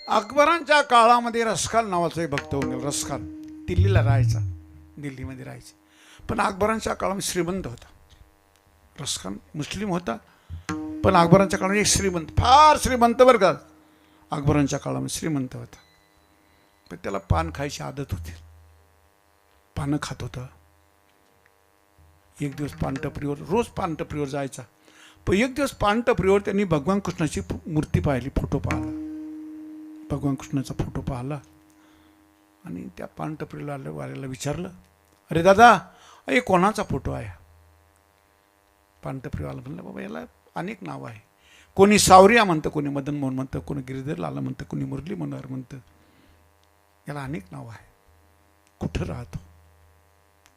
अकबरांच्या काळामध्ये रसखान नावाचा एक भक्त होऊन गेला. रसखान दिल्लीला राहायचा, दिल्लीमध्ये राहायचा. पण अकबरांच्या काळामध्ये श्रीमंत होता. रसखान मुस्लिम होता, पण अकबरांच्या काळामध्ये एक श्रीमंत, फार श्रीमंत बरं का. अकबरांच्या काळामध्ये श्रीमंत होता, पण त्याला पान खायची आदत होती. पानं खात होता. एक दिवस पानटपरीवर, रोज पानटपरीवर जायचा. पण एक दिवस पानटपरीवर त्यांनी भगवान कृष्णाची मूर्ती पाहिली, फोटो पाहिला. भगवान कृष्णाचा फोटो पाहिला आणि त्या पानटपरीला वाल्याला विचारलं, अरे दादा, हे कोणाचा फोटो आहे? पानटपरीवाला म्हणलं, बाबा याला अनेक नाव आहे. कोणी सावरिया म्हणतं, कोणी मदन मोहन म्हणतं, कोणी गिरीधर लाला म्हणतं, कोणी मुरली मनोहर म्हणतं. याला अनेक नाव आहे. कुठं राहतो?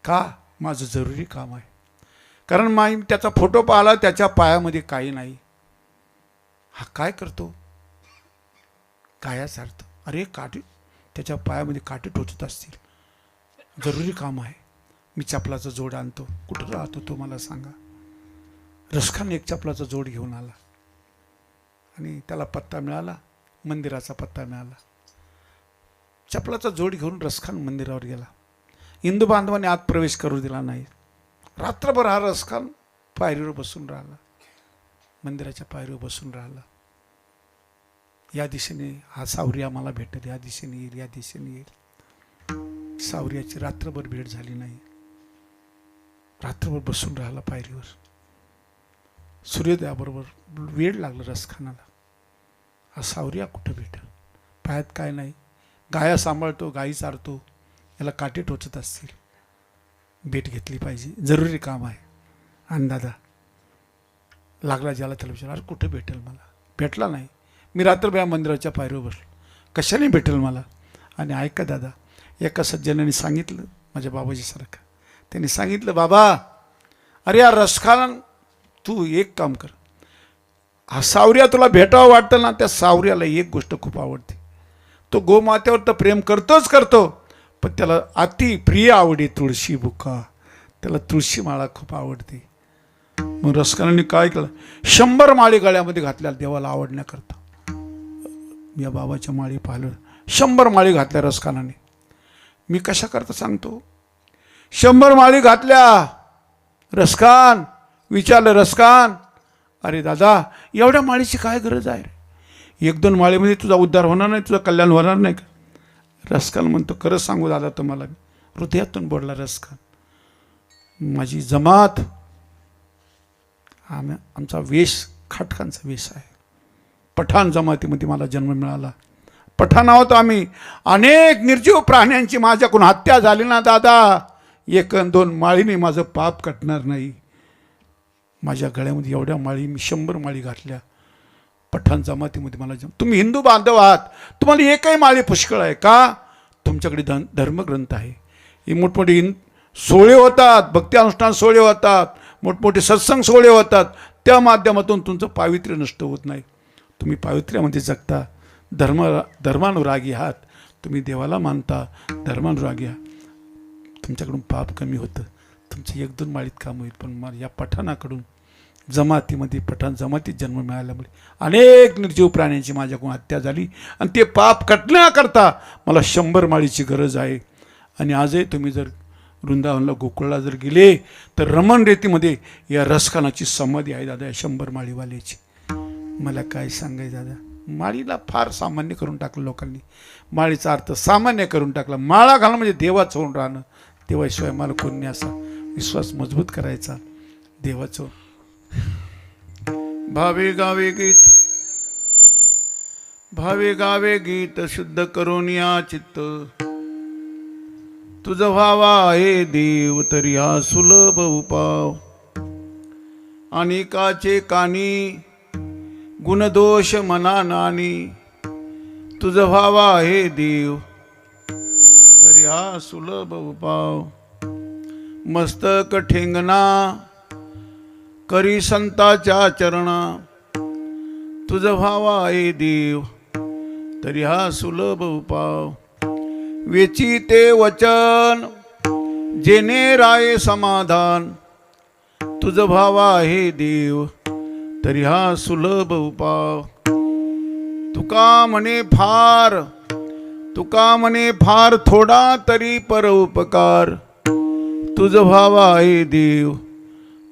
का? माझं जरुरी काम आहे. कारण त्याचा फोटो पाहिला, त्याच्या पायामध्ये काही नाही. हा काय करतो? काय सारतं? अरे काठी, त्याच्या पायामध्ये काठी टोचत असतील. जरुरी काम आहे. मी चपलाचा जोड आणतो. कुठं राहतो तो मला सांगा. रसखान एक चपलाचा जोड घेऊन आला आणि त्याला पत्ता मिळाला, मंदिराचा पत्ता मिळाला. चपलाचा जोड घेऊन रसखान मंदिरावर गेला. हिंदू बांधवांनी आत प्रवेश करू दिला नाही. रात्रभर हा रसखान पायरीवर बसून राहिला, मंदिराच्या पायरीवर बसून राहिला. या दिशेने हा सावरिया मला भेटेल, या दिशेने येईल, या दिशेने येईल. सावरियाची रात्रभर भेट झाली नाही. रात्रभर बसून राहिला पायरीवर. सूर्योदयाबरोबर वेळ लागला रसखानाला. हा सावरिया कुठं भेटेल? पायात काय नाही. गाया सांभाळतो, गायी चारतो, याला काटे टोचत असतील. भेट घेतली पाहिजे, जरुरी काम आहे. आणि दादा लागला ज्याला त्याला विचार, अरे कुठे भेटेल मला? भेटला नाही. मी रात्रभर या मंदिराच्या पायरीवर बसलो, कशाने भेटेल मला? आणि ऐका दादा, एका सज्जनाने सांगितलं, माझ्या बाबाजी सारखं, त्यांनी सांगितलं, बाबा अरे या रसखान, तू एक काम कर, हा सावरिया तुला भेटावं वाटतं ना, त्या सावरियाला एक गोष्ट खूप आवडते. तो गोमातेवर तर प्रेम करतोच करतो, पण त्याला अति प्रिय आवडे तुळशी बुका. त्याला तुळशी माळा खूप आवडते. मग रसखानाने काय केलं? 100 माळी गळ्यामध्ये घातल्या देवाला आवडण्याकरता. या बाबाच्या माळी पाहिलं, 100 माळी घातल्या रसखानाने. मी कशा करता सांगतो. 100 माळी घातल्या. रसखान विचारलं, रसखान अरे दादा, एवढ्या माळीची काय गरज आहे रे? 1-2 माळीमध्ये तुझा उद्धार होणार नाही, तुझं कल्याण होणार नाही का? रसखान म्हणतो, खरंच सांगू दादा तुम्हाला, हृदयातून बोलला रसखान. माझी जमात, आमचा वेश खाटकांचा वेश आहे. पठाण जमातीमध्ये मला जन्म मिळाला. पठाण आहोत आम्ही. अनेक निर्जीव प्राण्यांची माझ्याकडून हत्या झाली ना दादा, 1-2 माळीने माझं पाप कटणार नाही. माझ्या गळ्यामध्ये एवढ्या माळी, मी 100 माळी घातल्या. पठाण जमातीमध्ये मला तुम्ही हिंदू बांधव आहात, तुम्हाला एकही माळी पुष्कळ आहे का? तुमच्याकडे धर्मग्रंथ आहे. हे मोठमोठे सोहळे होतात, भक्ती अनुष्ठान सोहळे होतात, मोठमोठे सत्संग सोहळे होतात. त्या माध्यमातून तुमचं पावित्र्य नष्ट होत नाही. तुम्ही पावित्र्यामध्ये जगता, धर्मानुरागी आहात. तुम्ही देवाला मानता, धर्मानुरागी आहात. तुमच्याकडून पाप कमी होतं. तुमचं 1-2 माळीत काम होईल. पण या पठाणाकडून, जमातीमध्ये, पठाण जमातीत जन्म मिळाल्यामुळे अनेक निर्जीव प्राण्यांची माझ्याकडून हत्या झाली आणि ते पाप कटण्याकरता मला 100 माळीची गरज आहे. आणि आजही तुम्ही जर वृंदावनला, गोकुळला जर गेले तर रमण रेतीमध्ये या रसखानाची समाधी आहे दादा, या 100 माळीवाल्याची. मला काय सांगायचं दादा, माळीला फार सामान्य करून टाकलं लोकांनी. माळीचा अर्थ सामान्य करून टाकला. माळा घालणं म्हणजे देवाचं होऊन राहणं. देवाशिवाय मला कोण नाही, असा विश्वास मजबूत करायचा देवाचं. भावे गावे गीत, भावे गावे गीत, शुद्ध करून या चित्त. तुझ व्हावा हे देव तरी हा सुलभ उपाव. अनेकाचे कानी गुणदोष मना नानी. तुझ व्हावा हे देव तरी हा सुलभ उपाव. मस्तक ठेंगणा करी संताच्या चरणा. तुझ व्हावा हे देव तरी हा सुलभ उपाव. वेची ते वचन जेने राये समाधान. तुझ व्हावा हे देव तरी हा सुलभ उपाव. तुका म्हणे फार थोडा तरी पर उपकार, तुझ भावा आहे देव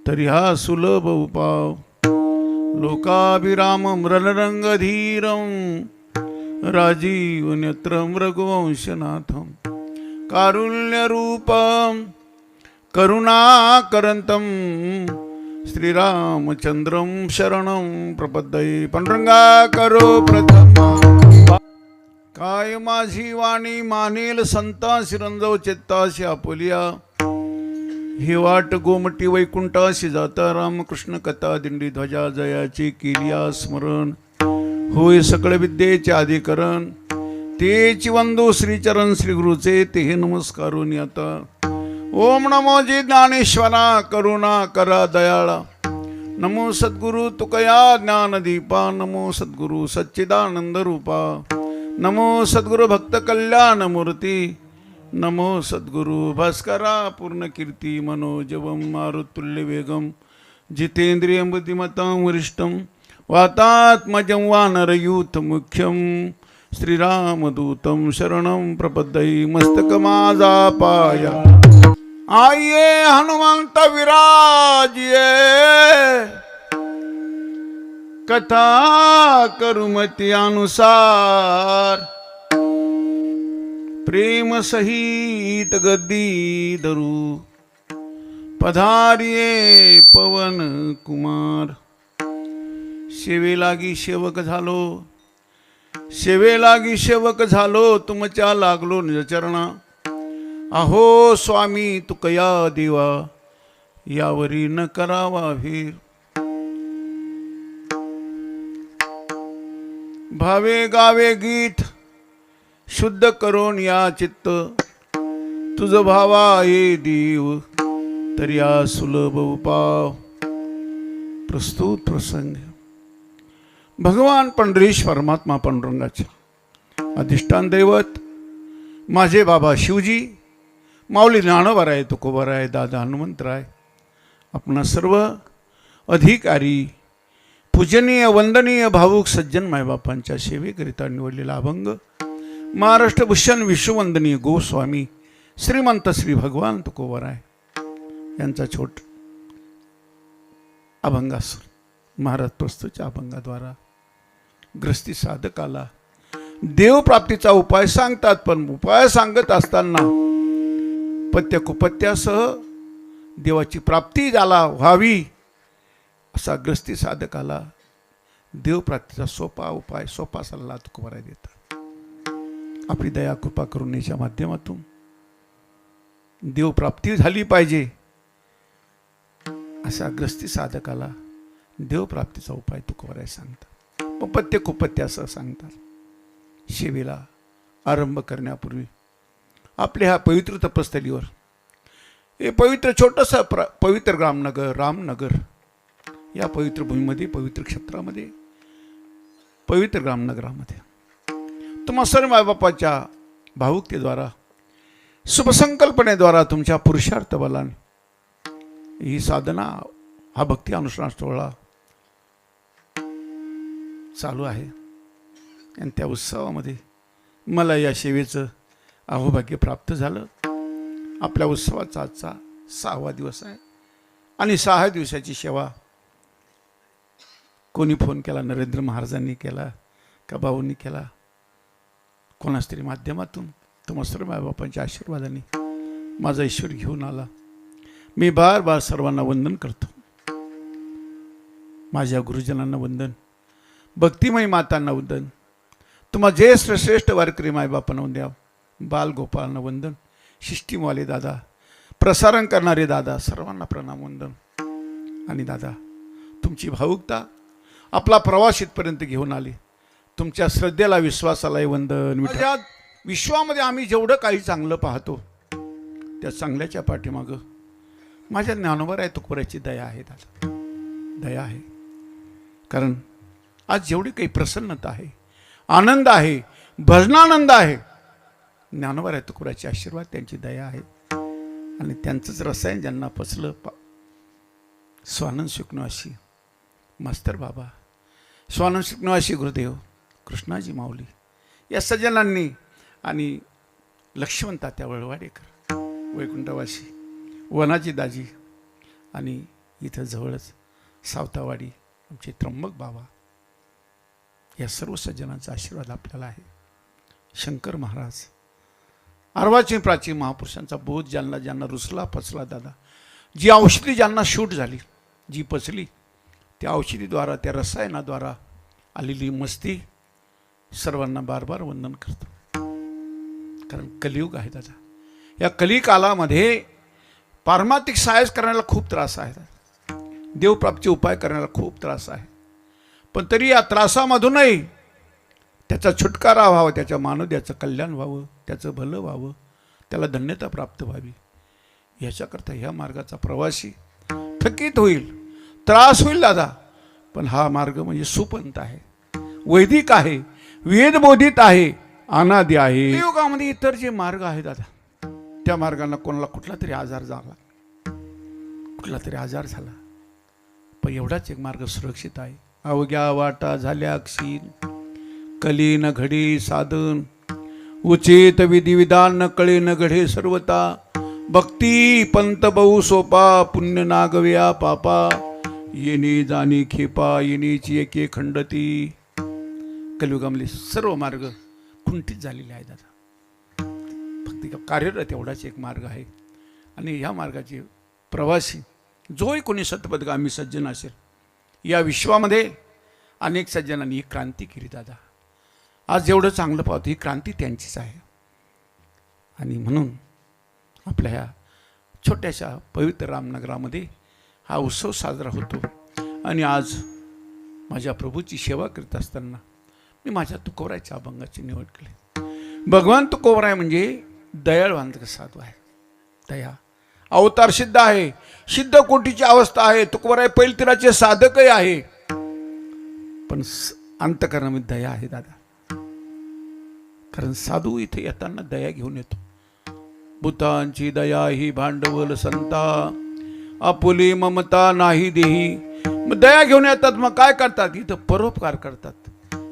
तरी हा सुलभ उपाव. लोकाभिरामं रणरंगधीरं राजीव नेत्रं रघुवंशनाथं, कारुण्यरूपं करुणाकरंतं श्रीरामचंद्रं शरणं प्रपद्ये. पांडुरंगा करो प्रथम. काय माझी वाणी मानेल संतांशी रंजव चित्ताशी आपुलिया, ही वाट गोमटी वैकुंठाशी जाता, रामकृष्ण कथा दिंडी ध्वजा जयाची केलिया स्मरण. होय सकळ विद्येचे अधिकरण, तेची वंदो श्रीचरण श्री गुरुचे ते नमस्कारून आता. ओम नमो जी ज्ञानेश्वरा करुणा करा दयाळा, नमो सद्गुरु तुकया ज्ञानदीपा, नमो सद्गुरु सच्चिदानंद रूपा, नमो सद्गुरु भक्त कल्याण मूर्ती, नमो सद्गुरु भास्करा पूर्ण कीर्ती, मनोजवम मारुतुल्य वेगम, जितेंद्रियं बुद्धिमतां वरिष्ठं, वातात्मजं वानरयूथ मुख्यं, श्रीरामदूतं शरणं प्रपद्ये. मस्तक माझा पाया आइये हनुमंत विराजिये, कथा करुमती अनुसार, प्रेम सहित गद्दी धरू, पधारिये पवन कुमार. सेवेलागी सेवक झालो, तुमच्या लागलो निजचरणा. अहो स्वामी तुकया देवा, यावरी न करावा वीर. भावे गावे गीत शुद्ध करून या चित्त, तुझ भावा ये देव तरी या सुलभ उपाव. प्रस्तुत प्रसंग भगवान पंढरीश परमात्मा पांडुरंगाचे अधिष्ठान दैवत माझे बाबा शिवजी, माऊली ज्ञानोबाराय, तुकोबाराय, दादा हनुमंतराय, आपणा सर्व अधिकारी पूजनीय वंदनीय भावुक सज्जन मायबापांच्या सेवेकरिता निवडलेला अभंग महाराष्ट्र भूषण विश्ववंदनीय गोस्वामी श्रीमंत श्री भगवान तुकोबाराय यांचा छोट अभंगासूर महाराज प्रस्तुतच्या अभंगाद्वारा ग्रस्ती साधकाला देवप्राप्तीचा उपाय सांगतात. पण उपाय सांगत असताना पत्य कुपत्यासह देवाची प्राप्ती ज्याला व्हावी असा ग्रस्ती साधकाला देवप्राप्तीचा सोपा उपाय, सोपा सल्ला तुकोबाराय देतात. आपली दया कृपा करुणेच्या माध्यमातून देवप्राप्ती झाली पाहिजे अशा ग्रस्ती साधकाला देवप्राप्तीचा उपाय तुकोबाराय सांगतात. पत्य कुपत्यासह सांगतात. सेवेला आरंभ करण्यापूर्वी आपल्या ह्या पवित्र तपस्थलीवर हे पवित्र छोटंसं पवित्र रामनगर या पवित्र भूमीमध्ये, पवित्र क्षेत्रामध्ये, पवित्र रामनगरामध्ये तुम्हा सर्व मायबापाच्या भावुकतेद्वारा, शुभसंकल्पनेद्वारा, तुमच्या पुरुषार्थ बलाने ही साधना, हा भक्ती अनुष्ठान सोहळा चालू आहे. आणि त्या उत्सवामध्ये मला या सेवेचं अहोभाग्य प्राप्त झालं. आपल्या उत्सवाचा आजचा 6वा दिवस आहे आणि 6 दिवसाची सेवा कोणी फोन केला, नरेंद्र महाराजांनी केला का भाऊंनी केला, कोणाच तरी माध्यमातून तुम्हा सर्व मायबापांच्या आशीर्वादाने माझा ईश्वर घेऊन आला. मी बार बार सर्वांना वंदन करतो. माझ्या गुरुजनांना वंदन, भक्तिमयी मातांना वंदन, तुम्हा ज्येष्ठ श्रेष्ठ वारकरी मायबापांना वंद्या, बालगोपाळांना वंदन, शिष्टीमवाले दादा, प्रसारण करणारे दादा, सर्वांना प्रणाम वंदन. आणि दादा, तुमची भावुकता आपला प्रवास इथपर्यंत घेऊन आली. तुमच्या श्रद्धेला, विश्वासालाही वंदन. माझ्या विश्वामध्ये आम्ही जेवढं काही चांगलं पाहतो त्या चांगल्याच्या पाठीमागं माझ्या ज्ञानोबाराय तुकोबारायची दया आहे दादा, दया आहे. कारण आज जेवढी काही प्रसन्नता आहे, आनंद आहे, भजनानंद आहे, ज्ञानोबाराय तुकोबारायचे आशीर्वाद, त्यांची दया आहे. आणि त्यांचंच रसायन ज्यांना पचलं, स्वानंद सुखनिवासी मास्तर बाबा, स्वानंद सुखनिवासी गुरुदेव कृष्णाजी माऊली या सज्जनांनी आणि लक्ष्मण तात्या वळवाडेकर वैकुंठवासी, वनाजी दाजी आणि इथं जवळच सावतावाडी आमचे त्र्यंबक बाबा, या सर्व सज्जनांचा आशीर्वाद आपल्याला आहे. शंकर महाराज, अर्वाचीन प्राचीन महापुरुषांचा बोध ज्यांना ज्यांना रुसला पचला दादा, जी औषधी ज्यांना शूट झाली, जी पचली, त्या औषधीद्वारा, त्या रसायनाद्वारा आलेली मस्ती सर्वांना बार बार वंदन करतो. कारण कलियुग आहे दादा. या कलिकालामध्ये पारमार्थिक सायस करण्याला खूप त्रास आहे, देवप्राप्ती उपाय करण्याला खूप त्रास आहे. पण तरी या त्रासामधूनही त्याचा छुटकारा व्हावा, त्याच्या मानवद्याचं कल्याण व्हावं, त्याचं भलं व्हावं, त्याला धन्यता प्राप्त व्हावी, याच्याकरता ह्या मार्गाचा प्रवासी थकीत होईल, त्रास होईल दादा. पण हा मार्ग म्हणजे सुपंथ आहे, वैदिक आहे, वेदबोधित आहे, अनादी आहे. युगामध्ये इतर जे मार्ग आहे दादा, त्या मार्गांना कोणाला कुठला तरी आजार झाला, पण एवढाच एक मार्ग सुरक्षित आहे. अवघ्या वाटा झाल्या क्षीण, कलीन घडी साधन, उचित विधिविधान न कळे न घडे सर्वता, भक्ती पंत बहु सोपा, पुण्य नागव्या पापा, येणे जाणी खेपा, येणेची एके खंडती. कलियुगामधले सर्व मार्ग खुंटीत झालेले आहे दादा. भक्ती कार्यरत एवढाच एक मार्ग आहे. आणि ह्या मार्गाचे प्रवासी जोही कोणी सतपथगामी सज्जन असेल, या विश्वामध्ये अनेक सज्जनांनी ही क्रांती केली दादा. आज जेवढं चांगलं पाहतो, ही क्रांती त्यांचीच आहे. आणि म्हणून आपल्या ह्या छोट्याशा पवित्र रामनगरामध्ये हा उत्सव साजरा होतो. आणि आज माझ्या प्रभूची सेवा करत असताना मी माझ्या तुकोबरायच्या अभंगाची निवड केली. भगवान तुकोबराय म्हणजे दयाळवान साधू आहे. दया अवतार सिद्ध आहे, सिद्ध कोटीची अवस्था आहे. तुकोबराय पैलतीराचे साधकही आहे, पण अंतकरणामध्ये दया आहे दादा. कारण साधू इथे येताना दया घेऊन येतो. भूतांची दया ही भांडवल संता, आपुली ममता नाही देही. मग दया घेऊन येतात, मग काय करतात, इथं परोपकार करतात.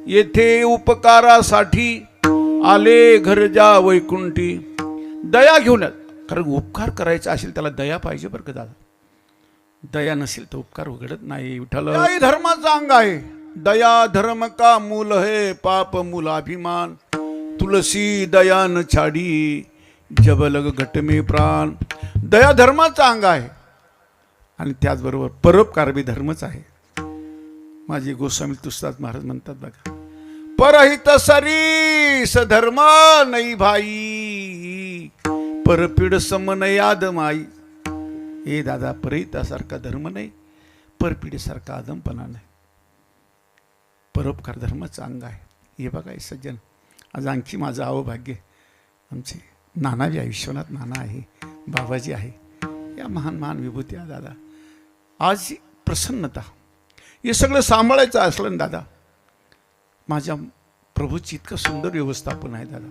येथे उपकारासाठी आले घर जा वैकुंठी. दया घेऊन येत, कारण उपकार करायचा असेल त्याला दया पाहिजे बरं का दादा. दया नसेल तर उपकार उघडत नाही. विठ्ठल धर्माचा अंग आहे. दया धर्म का मूल है, पाप मूलाभिमान. तुलसी दया न छाडी, जब लग घट में प्राण. दया धर्माचा अंग आहे. आणि त्याचबरोबर परोपकार बी धर्मच आहे. माझे गोस्वामी तुस्ताद महाराज म्हणतात बघा, परहित सरीस धर्म नाही भाई, परपीड सम न याद माई. हे दादा, परहितासारखा धर्म नाही, परपीडीसारखा आदमपणा नाही. परोपकार धर्माचं अंग आहे. हे बघा हे सज्जन, आज आणखी माझं अवभाग्य, आमचे नानाजी आहे, विश्वनाथ नाना आहे, बाबाजी आहे, या महान महान विभूती आहे दादा. आज प्रसन्नता, हे सगळं सांभाळायचं असलं ना दादा, माझ्या प्रभूची इतकं सुंदर व्यवस्थापन आहे दादा.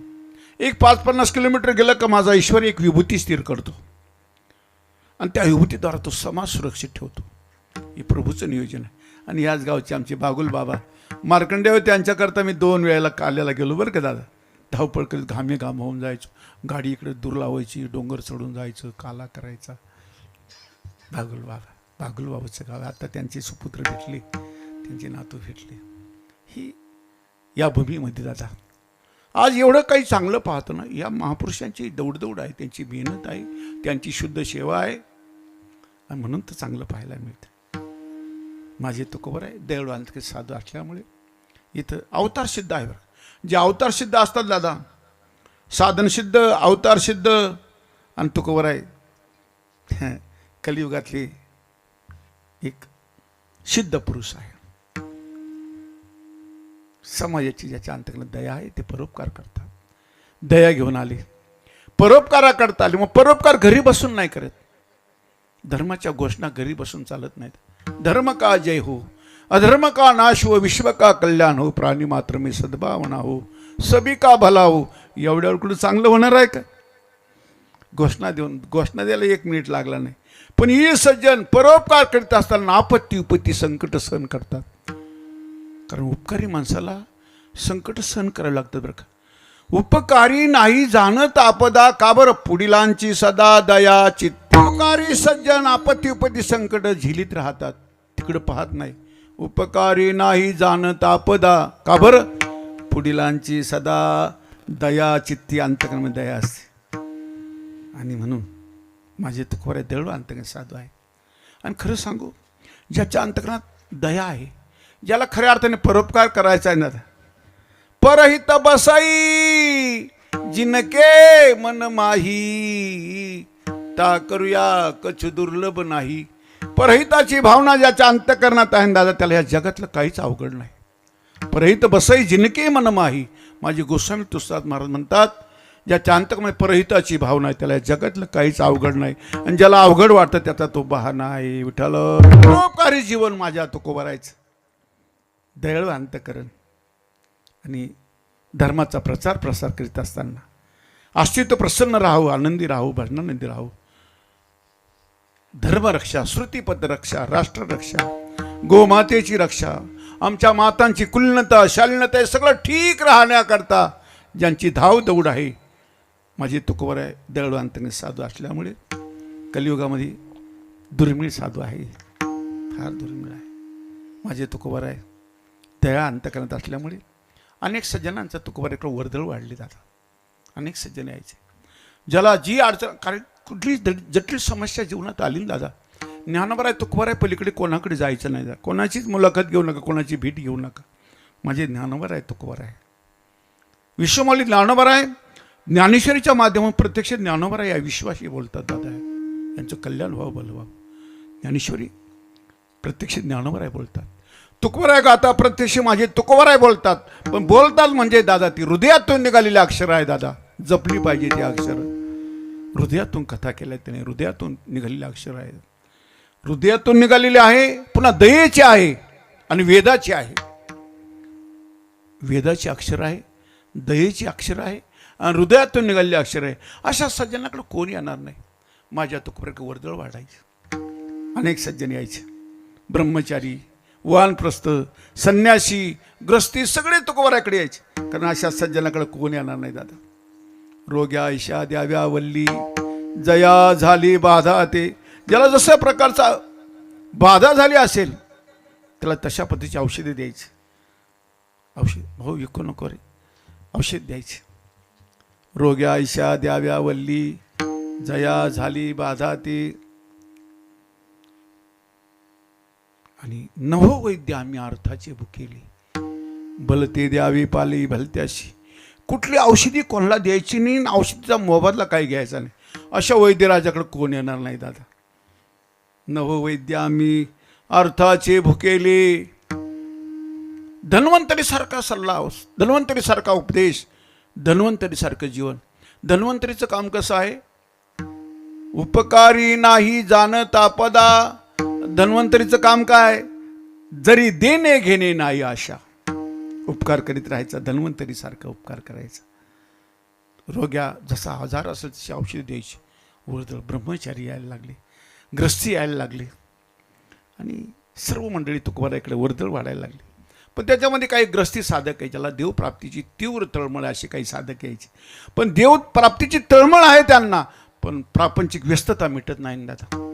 एक 5-50 किलोमीटर गेलं का माझा ईश्वर एक विभूती स्थिर करतो, आणि त्या विभूतीद्वारा तो समाज सुरक्षित ठेवतो. हे प्रभूचं नियोजन आहे. आणि याच गावचे आमचे बागुल बाबा मार्कंडेय, त्यांच्याकरता मी 2 वेळेला काल्याला गेलो बरं का दादा. धावपळ करीत घामे घाम होऊन जायचो, गाडी इकडे दूर लावायची, डोंगर चढून जायचं, काला करायचा. बागुल बाबाचं गाव. आता त्यांचे सुपुत्र भेटले, त्यांचे नातू भेटले. ही या भूमीमध्ये दादा आज एवढं काही चांगलं पाहतो ना, या महापुरुषांची दौडदौड आहे, त्यांची मेहनत आहे, त्यांची शुद्ध सेवा आहे, आणि म्हणून तर चांगलं पाहायला मिळतं. माझे तुकोबराय दयाळवान साधू असल्यामुळे इथं अवतार सिद्ध आहे बरं. जे अवतार सिद्ध असतात दादा, साधन सिद्ध, अवतार सिद्ध, आणि तुकोबराय कलियुगातले एक सिद्ध पुरुष आहे. समाजाची ज्याच्या अंतर्गत दया आहे ते परोपकार करतात. दया घेऊन आले, परोपकारा करता आले. मग परोपकार घरी बसून नाही करत. धर्माच्या घोषणा घरी बसून चालत नाहीत. धर्म का जय हो, अधर्म का नाश हो, विश्व का कल्याण हो, प्राणी मात्र में सद्भावना हो, सभी का भला हो. एवढ्या कुठं चांगलं होणार आहे का? घोषणा द्यायला 1 मिनिट लागला नाही. पण हे सज्जन परोपकार करीत असताना आपत्ती उपत्ती संकट सहन करतात. कारण उपकारी माणसाला संकट सहन करावं लागतं बरं का. उपकारी नाही जाणत आपदा, का बरं पुढीलांची सदा दया चित्त. उपकारी सज्जन आपत्ती उपती संकट झिलीत राहतात, तिकडं पाहत नाही. उपकारी नाही जाणत आपदा, का बरं पुढीलांची सदा दया चित्ती, अंतकरणामध्ये दया असते. आणि म्हणून माझे तुकोबाराय दयाळू अंतकरण साधू आहे. आणि खरं सांगू, ज्याच्या अंतकरणात दया आहे, ज्याला खऱ्या अर्थाने परोपकार करायचा आहे ना, परहित बसाई जिनके मन माही, ता करूया कछु दुर्लभ नाही. परहिताची भावना ज्याच्या अंतकरणात आहे दादा, त्याला या जगातलं काहीच अवघड नाही. परहित बसाई जिनके मन माही, माझे गोस्वामी तुकाराम महाराज म्हणतात, ज्याच्या अंतकरणात परहिताची भावना आहे त्याला या जगातलं काहीच अवघड नाही. आणि ज्याला अवघड वाटतं त्याचा तो बहाणा आहे. विठ्ठल परोपकारी जीवन माझ्या तुकोबारायचं दयाळू अंतकरण. आणि धर्माचा प्रचार प्रसार करीत असताना अस्तित्व प्रसन्न राहू, आनंदी राहू, भजनानंदी राहू. धर्मरक्षा, श्रुतीपद रक्षा, राष्ट्ररक्षा, गोमातेची रक्षा, आमच्या मातांची कुलीनता शालीनता, हे सगळं ठीक राहण्याकरता ज्यांची धाव दौड आहे, माझे तुकोबाराय दयाळू अंतकरण साधू असल्यामुळे कलियुगामध्ये दुर्मिळ साधू आहे, फार दुर्मिळ आहे. माझे तुकोबाराय दया अंतकरणात असल्यामुळे अनेक सज्जनांचा तुकोबारायकडे वर्दळ वाढली जातात. अनेक सज्जन यायचे, ज्याला जी अडचण, कारण कुठली जटिल समस्या जीवनात आली ना दादा, ज्ञानोबाराय तुकोबाराय पलीकडे कोणाकडे जायचं नाही. कोणाचीच मुलाखत घेऊ नका, कोणाची भेट घेऊ नका. माझे ज्ञानोबाराय तुकोबाराय, विश्वमौली ज्ञानोबाराय ज्ञानेश्वरीच्या माध्यमातून प्रत्यक्ष ज्ञानोबाराय या विश्वाशी बोलतात दादा. यांचं कल्याण व्हावं, भलं व्हावं. ज्ञानेश्वरी प्रत्यक्ष ज्ञानोबाराय बोलतात. तुकोबाराय गाता प्रत्यक्ष माझे तुकोबाराय बोलतात. पण बोलतात म्हणजे दादा ती हृदयातून निघालेली अक्षर आहे दादा, जपली पाहिजे ती अक्षर. हृदयातून कथा केल्या त्याने, हृदयातून निघालेले अक्षर आहे, हृदयातून निघालेले आहे. पुन्हा दयेचे आहे आणि वेदाचे आहे. वेदाचे अक्षर आहे, दयेचे अक्षर आहे आणि हृदयातून निघालेले अक्षर आहे. अशा सज्जनाकडे कोण येणार नाही. माझ्या तुकोबारायकडे वर्दळ वाढायचे. अनेक सज्जन यायचे, ब्रह्मचारी, वानप्रस्थ, संन्यासी, ग्रस्ती सगळे तुकोबारायकडे यायचे. कारण अशा सज्जनाकडे कोण येणार नाही दादा. रोग्या ऐशा द्याव्या वल्ली, जया झाली बाधा ते. ज्याला जशा प्रकारचा बाधा झाली असेल त्याला तशा पद्धतीची औषधे द्यायची. औषध भाऊ विकू नको रे, औषध द्यायचे. रोग्या ऐशा द्याव्या वल्ली, जया झाली बाधा ते. आणि नवो वैद्य आम्ही अर्थाचे भुकेली, भलते द्यावी पाली भलत्याशी. कुठली औषधी कोणाला द्यायची नाही, औषधीचा मोबदला काही घ्यायचा नाही. अशा वैद्यराजाकडे कोण येणार नाही दादा. नवो वैद्य आम्ही अर्थाचे भुकेले. धन्वंतरी सारखा सल्ला, धन्वंतरी सारखा उपदेश, धन्वंतरी सारखं जीवन. धन्वंतरीचं काम कसं आहे, उपकारी नाही जाणत आपदा. धन्वंतरीचं काम काय, जरी देणे घेणे नाही आशा. उपकार करीत राहायचा, धन्वंतरी सारखा उपकार करायचा. रोग्या जसा आजार असेल तशी औषध द्यायची. वर्दळ ब्रह्मचारी यायला लागले, ग्रस्ती यायला लागले आणि सर्व मंडळी तुकोबारायकडे वर्दळ वाढायला लागली. पण त्याच्यामध्ये काही ग्रस्ती साधक आहे, ज्याला देवप्राप्तीची तीव्र तळमळ असे काही साधक यायचे. पण देवप्राप्तीची तळमळ आहे त्यांना, पण प्रापंचिक व्यस्तता मिटत नाही दादा.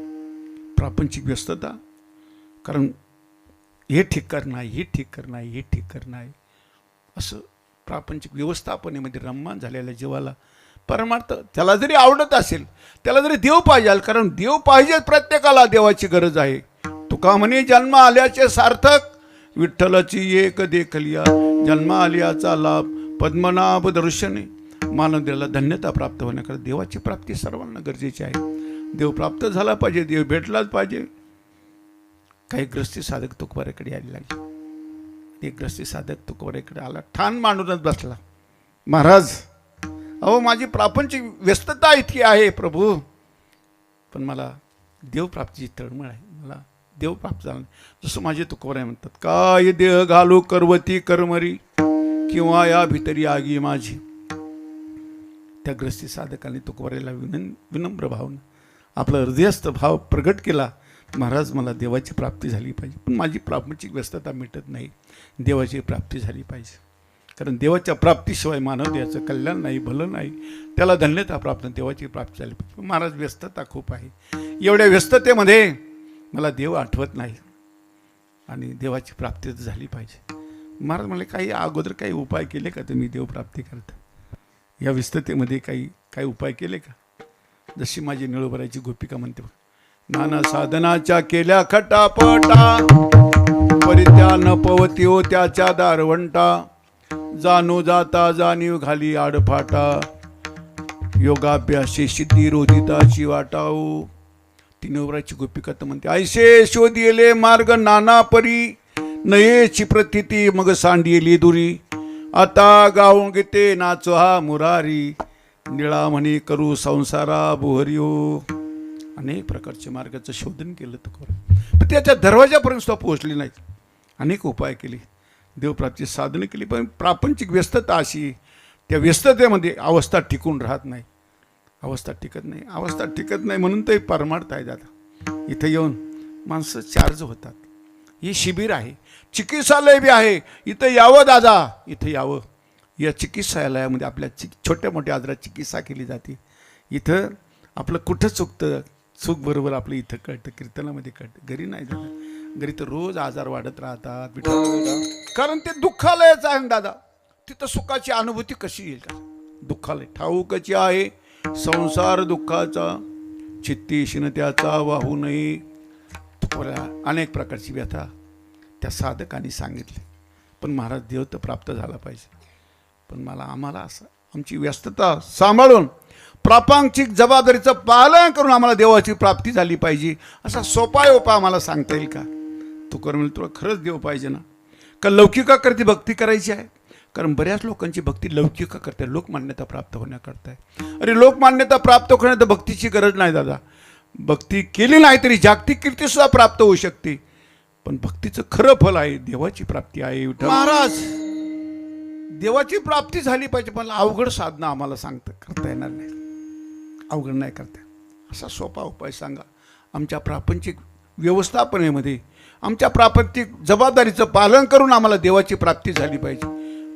प्रापंचिक व्यस्तता, कारण हे ठीक करणं आहे, हे ठीक करणं आहे, हे ठीक करणं आहे, असं प्रापंचिक व्यवस्थापनेमध्ये रममान झालेल्या जीवाला परमार्थ त्याला जरी आवडत असेल, त्याला जरी देव पाहिजे, कारण देव पाहिजे, प्रत्येकाला देवाची गरज आहे. तुका म्हणे जन्म आल्याचे सार्थक, विठ्ठलाची एक देखलिया. जन्म आल्याचा लाभ पद्मनाभ दर्शने. मानवदेवाला धन्यता प्राप्त होण्याकरता देवाची प्राप्ती सर्वांना गरजेची आहे. देव प्राप्त झाला पाहिजे, देव भेटलाच पाहिजे. काही ग्रस्ती साधक तुकोबारायकडे यायला लागले. एक ग्रस्ती साधक तुकोबारायकडे आला, ठाण मांडूनच बसला. महाराज अहो, माझी प्रापंचिक व्यस्तता इतकी आहे प्रभू, पण मला देवप्राप्तीची तळमळ आहे, मला देव प्राप्त झाला. जसं माझे तुकोबाराय म्हणतात, काय देह घालू करवती करमरी, किंवा या भितरी आगी माझी. त्या ग्रस्ती साधकाने तुकोबारायला विनम्र भावना आपला हृदयस्थ भाव प्रगट केला. महाराज मला देवाची प्राप्ती झाली पाहिजे, पण माझी प्रापंचिक व्यस्तता मिटत नाही, देवाची प्राप्ती झाली पाहिजे. कारण देवाच्या प्राप्तीशिवाय मानव देवाचं कल्याण नाही, भलं नाही, त्याला धन्यता प्राप्त, देवाची प्राप्ती झाली पाहिजे. महाराज व्यस्तता खूप आहे, एवढ्या व्यस्ततेमध्ये मला देव आठवत नाही आणि देवाची प्राप्ती झाली पाहिजे. महाराज म्हणले काही अगोदर काही उपाय केले का तुम्ही देवप्राप्ती करता? या व्यस्ततेमध्ये काही उपाय केले का? जशी माझी निळोबराची गोपिका म्हणते, नाना साधनाच्या केल्या खटापटा, परित्या न पवती हो त्याच्या दारवंटा, जाणू जाता जाणीव घाली आडफाटा, योगाभ्यासी सिद्धी रोधिताची वाटाऊ. ती निळोबराची गोपिका तर म्हणते, ऐसे शोधिले मार्ग नाना परी, नयेची प्रतिती मग सांडियली दुरी, आता गाऊन घेते नाचो हा मुरारी, निळा म्हणे करू संसारा बोहरियो. अनेक प्रकारचे मार्गाचं शोधन केलं तर पण त्याच्या दरवाजापर्यंत सुद्धा पोहोचली नाही. अनेक उपाय केले, देवप्राप्ती साधनं केली, पण प्रापंचिक व्यस्तता अशी, त्या व्यस्ततेमध्ये अवस्था टिकून राहत नाही, अवस्था टिकत नाही म्हणून ते परमार्थ आहे. दादा इथं येऊन माणसं चार्ज होतात. ही शिबिर आहे, चिकित्सालय बी आहे, इथं यावं दादा, इथं यावं. या चिकित्सालयामध्ये आपल्या छोट्या मोठ्या आजारात चिकित्सा केली जाते. इथं आपलं कुठं चुकतं, चूक बरोबर आपलं इथं कळतं, कीर्तनामध्ये कळतं. घरी नाही दादा, घरी तर रोज आजार वाढत राहतात, कारण ते दुःखालयच आहे दादा. तिथं सुखाची अनुभूती कशी येईल का? दुःखालय ठाऊकची आहे संसार दुःखाचा, चित्ती शिनत्याचा वाहू नये. अनेक प्रकारची व्यथा त्या साधकांनी सांगितली. पण महाराज देव तर प्राप्त झाला पाहिजे, पण आम्हाला असं आमची व्यस्तता सांभाळून प्रापंचिक जबाबदारीचं पालन करून आम्हाला देवाची प्राप्ती झाली पाहिजे. असा सोपा उपाय आम्हाला सांगता येईल का? तू कर म्हणजे तुला खरंच देव पाहिजे ना, का लौकिकाकरती भक्ती करायची आहे? कारण बऱ्याच लोकांची भक्ती लौकिका करते, लोकमान्यता प्राप्त होण्याकरता आहे. अरे लोकमान्यता प्राप्त होण्यात भक्तीची गरज नाही दादा. भक्ती केली नाही तरी जागतिक कीर्तीसुद्धा प्राप्त होऊ शकते, पण भक्तीचं खरं फल आहे देवाची प्राप्ती आहे. महाराज देवाची प्राप्ती झाली पाहिजे, पण अवघड साधना आम्हाला करता येणार नाही, अवघड नाही करता. असा सोपा उपाय सांगा. आमच्या प्रापंचिक व्यवस्थापनेमध्ये आमच्या प्रापंचिक जबाबदारीचं पालन करून आम्हाला देवाची प्राप्ती झाली पाहिजे,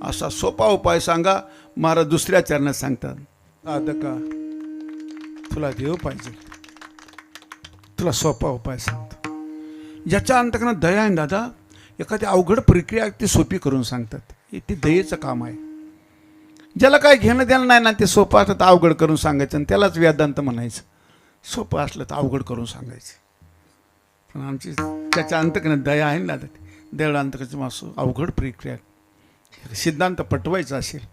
असा सोपा उपाय सांगा. महाराज दुसऱ्या चरणात सांगतात, साधका तुला देव पाहिजे, तुला सोपा उपाय सांगतो. ज्याच्या अंतकरणात दया आहे दादा, एखादी अवघड प्रक्रिया ती सोपी करून सांगतात. ते दयेचं काम आहे. ज्याला काय घेणं देणं नाही ना, ते सोपं असलं तर अवघड करून सांगायचं आणि त्यालाच वेदांत म्हणायचं. सोपं असलं तर अवघड करून सांगायचं. पण आमची त्याच्या अंतकरणात दया आहे ना, दयाळू अंतकरणाचं मासू अवघड प्रक्रिया सिद्धांत पटवायचा असेल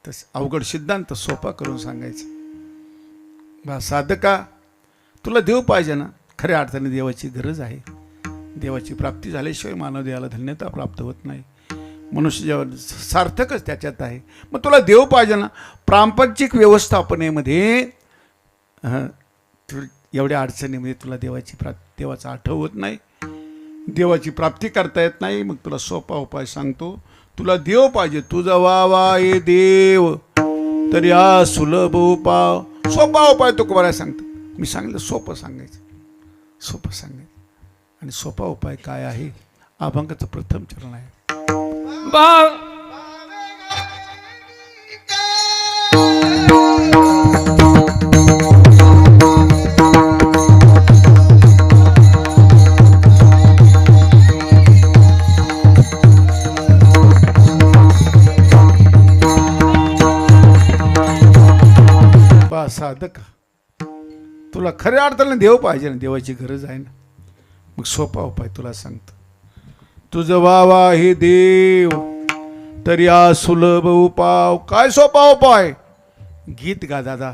तर अवघड सिद्धांत सोपा करून सांगायचं. बा साधका तुला देव पाहिजे ना, खऱ्या अर्थाने देवाची गरज आहे. देवाची प्राप्ती झाल्याशिवाय मानव देवाला धन्यता प्राप्त होत नाही. मनुष्य जेव्हा सार्थकच त्याच्यात आहे. मग तुला देव पाहिजे ना, प्रापंचिक व्यवस्थापनेमध्ये एवढ्या अडचणीमध्ये तुला देवाचा आठव होत नाही, देवाची प्राप्ती करता येत नाही. मग तुला सोपा उपाय सांगतो. तुला देव पाहिजे, तुझा वा ये देव तर या सुलभ उपाय. सोपा उपाय तो कोणाला सांगतो? मी सांगितलं सोपं सांगायचं, सोपं सांगायचं. आणि सोपा उपाय काय आहे? अभंगाचं प्रथम चरण आहे. साधक तुला खऱ्या अर्थाने देव पाहिजे ना, देवाची गरज आहे ना. मग सोपा उपाय तुला सांगतो. तुझं वावा हे देव तर या सुलभ उपाय. काय सोपा उपाय? गीत गा दादा,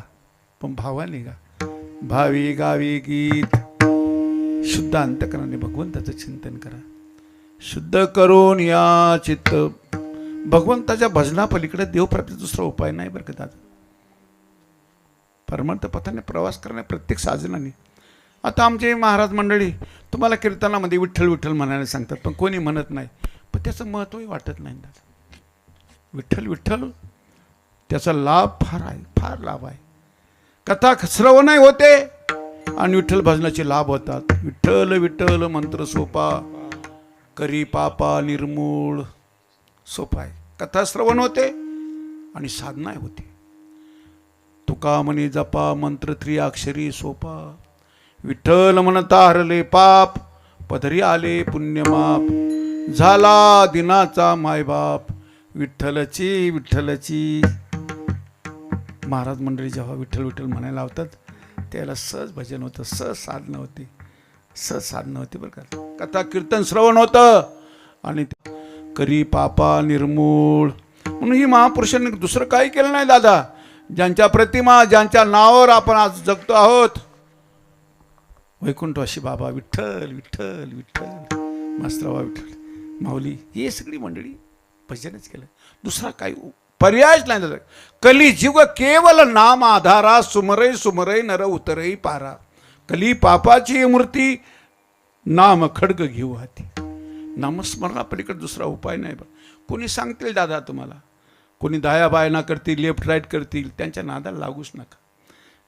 पण भावाने गा. भावी गावी गीत. शुद्ध अंतकरणाने भगवंताचं चिंतन करा. शुद्ध करून या चित्त. भगवंताच्या भजनापलीकडे देवप्राप्ती दुसरा उपाय नाही बरं का दादा. परमार्थ पथाने प्रवास करण्या प्रत्येक साधनाने. आता आमचे महाराज मंडळी तुम्हाला कीर्तनामध्ये विठ्ठल विठ्ठल म्हणायला सांगतात, पण कोणी म्हणत नाही. पण त्याचं महत्त्वही वाटत नाही दादा. विठ्ठल विठ्ठल त्याचा लाभ फार आहे, फार लाभ आहे. कथा श्रवणही होते आणि विठ्ठल भजनाचे लाभ होतात. विठ्ठल विठ्ठल मंत्र सोपा, करी पापा निर्मूळ. सोपा आहे. कथाश्रवण होते आणि साधना होती. तुका म्हणे जपा मंत्र त्रिअक्षरी सोपा, विठ्ठल म्हणता हरले पाप, पदरी आले पुण्यमाप, झाला दिनाचा मायबाप, विठ्ठलची विठ्ठलची. महाराज मंडळी जेव्हा विठ्ठल विठ्ठल म्हणायला लावतात त्याला सहज भजन होतं, सहज साधना होती, सहज साधना होती बरं का. कथा कीर्तन श्रवण होतं आणि करी पापा निर्मूळ. म्हणून ही महापुरुषांनी दुसरं काही केलं नाही दादा. ज्यांच्या प्रतिमा, ज्यांच्या नावावर आपण आज जगतो आहोत, वैकुंठवासी बाबा विठ्ठल विठ्ठल विठ्ठल, मास्तरवा विठ्ठल, माऊली, ही सगळी मंडळी भजनच केलं, दुसरा काही पर्यायच नाही दादा. कली जीव केवल नाम आधारा, सुमरै सुमरै नर उतरई पारा. कली पापाची मूर्ती, नाम खडग घेऊ हाती. नामस्मरणापलीकडे दुसरा उपाय नाही बा. कोणी सांगतील दादा तुम्हाला, कोणी दाया बायना करतील, लेफ्ट राईट करतील, त्यांच्या नादाला लागूच नका.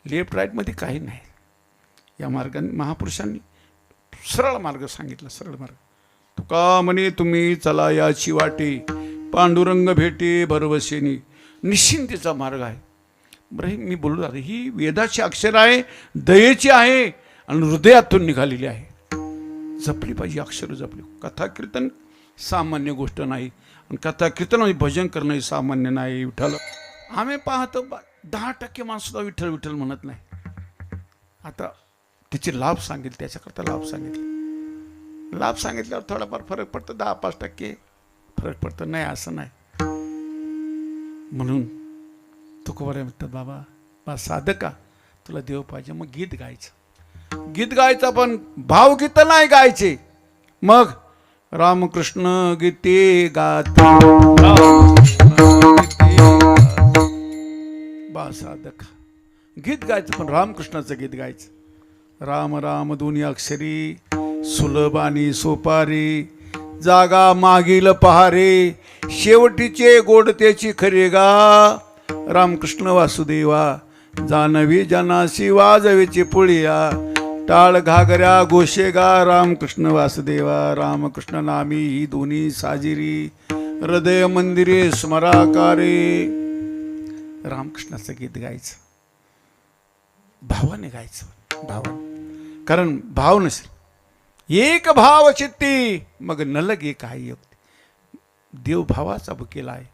लेफ्ट राईटमध्ये काही नाही. या मार्गाने महापुरुषांनी सरळ मार्ग सांगितला, सरळ मार्ग. तुका म्हणे तुम्ही चला याची वाटे, पांडुरंग भेटे भरवसेनी. निश्चिंतीचा मार्ग आहे. बरं, हे मी बोलू दादा, ही वेदाची अक्षर आहे, दयेची आहे आणि हृदयातून निघालेली आहे. जपली पाहिजे, अक्षर जपली. कथा कीर्तन सामान्य गोष्ट नाही आणि कथा कीर्तन भजन करणं ही सामान्य नाही. विठ्ठल आम्ही पाहतो 10% माणसं विठ्ठल विठ्ठल म्हणत नाही. आता तिचे लाभ सांगितले, त्याच्याकरता लाभ सांगितले. लाभ सांगितल्यावर थोडाफार फरक पडतो, 10-5% फरक पडतो, नाही असं नाही. म्हणून तुकोबाराय म्हणतात, बाबा बा साधका तुला देव पाहिजे, मग गीत गायचं. गीत गायचं पण भावगीत नाही गायचे. मग रामकृष्ण गीते गात, बा साधका गीत गायचं पण रामकृष्णाचं गीत गायचं. राम राम दोन्ही अक्षरी, सुलभ आणि सोपारी, जागा मागील पहारे, शेवटीचे गोडतेची खरे गा. रामकृष्ण वासुदेवा जानवी जनासी वाजवेची पुळिया, टाळ घागऱ्या घोषेगा. रामकृष्ण वासुदेवा रामकृष्ण नामी ही दोन्ही साजिरी, हृदय मंदिरे स्मराकारे. रामकृष्णाचं गीत गायचं, भावाने गायचं, भावाने. कारण भाव नसेल, एक भाव चित्ती मग नलग एक आहे. देव भावाचा भुकेला आहे.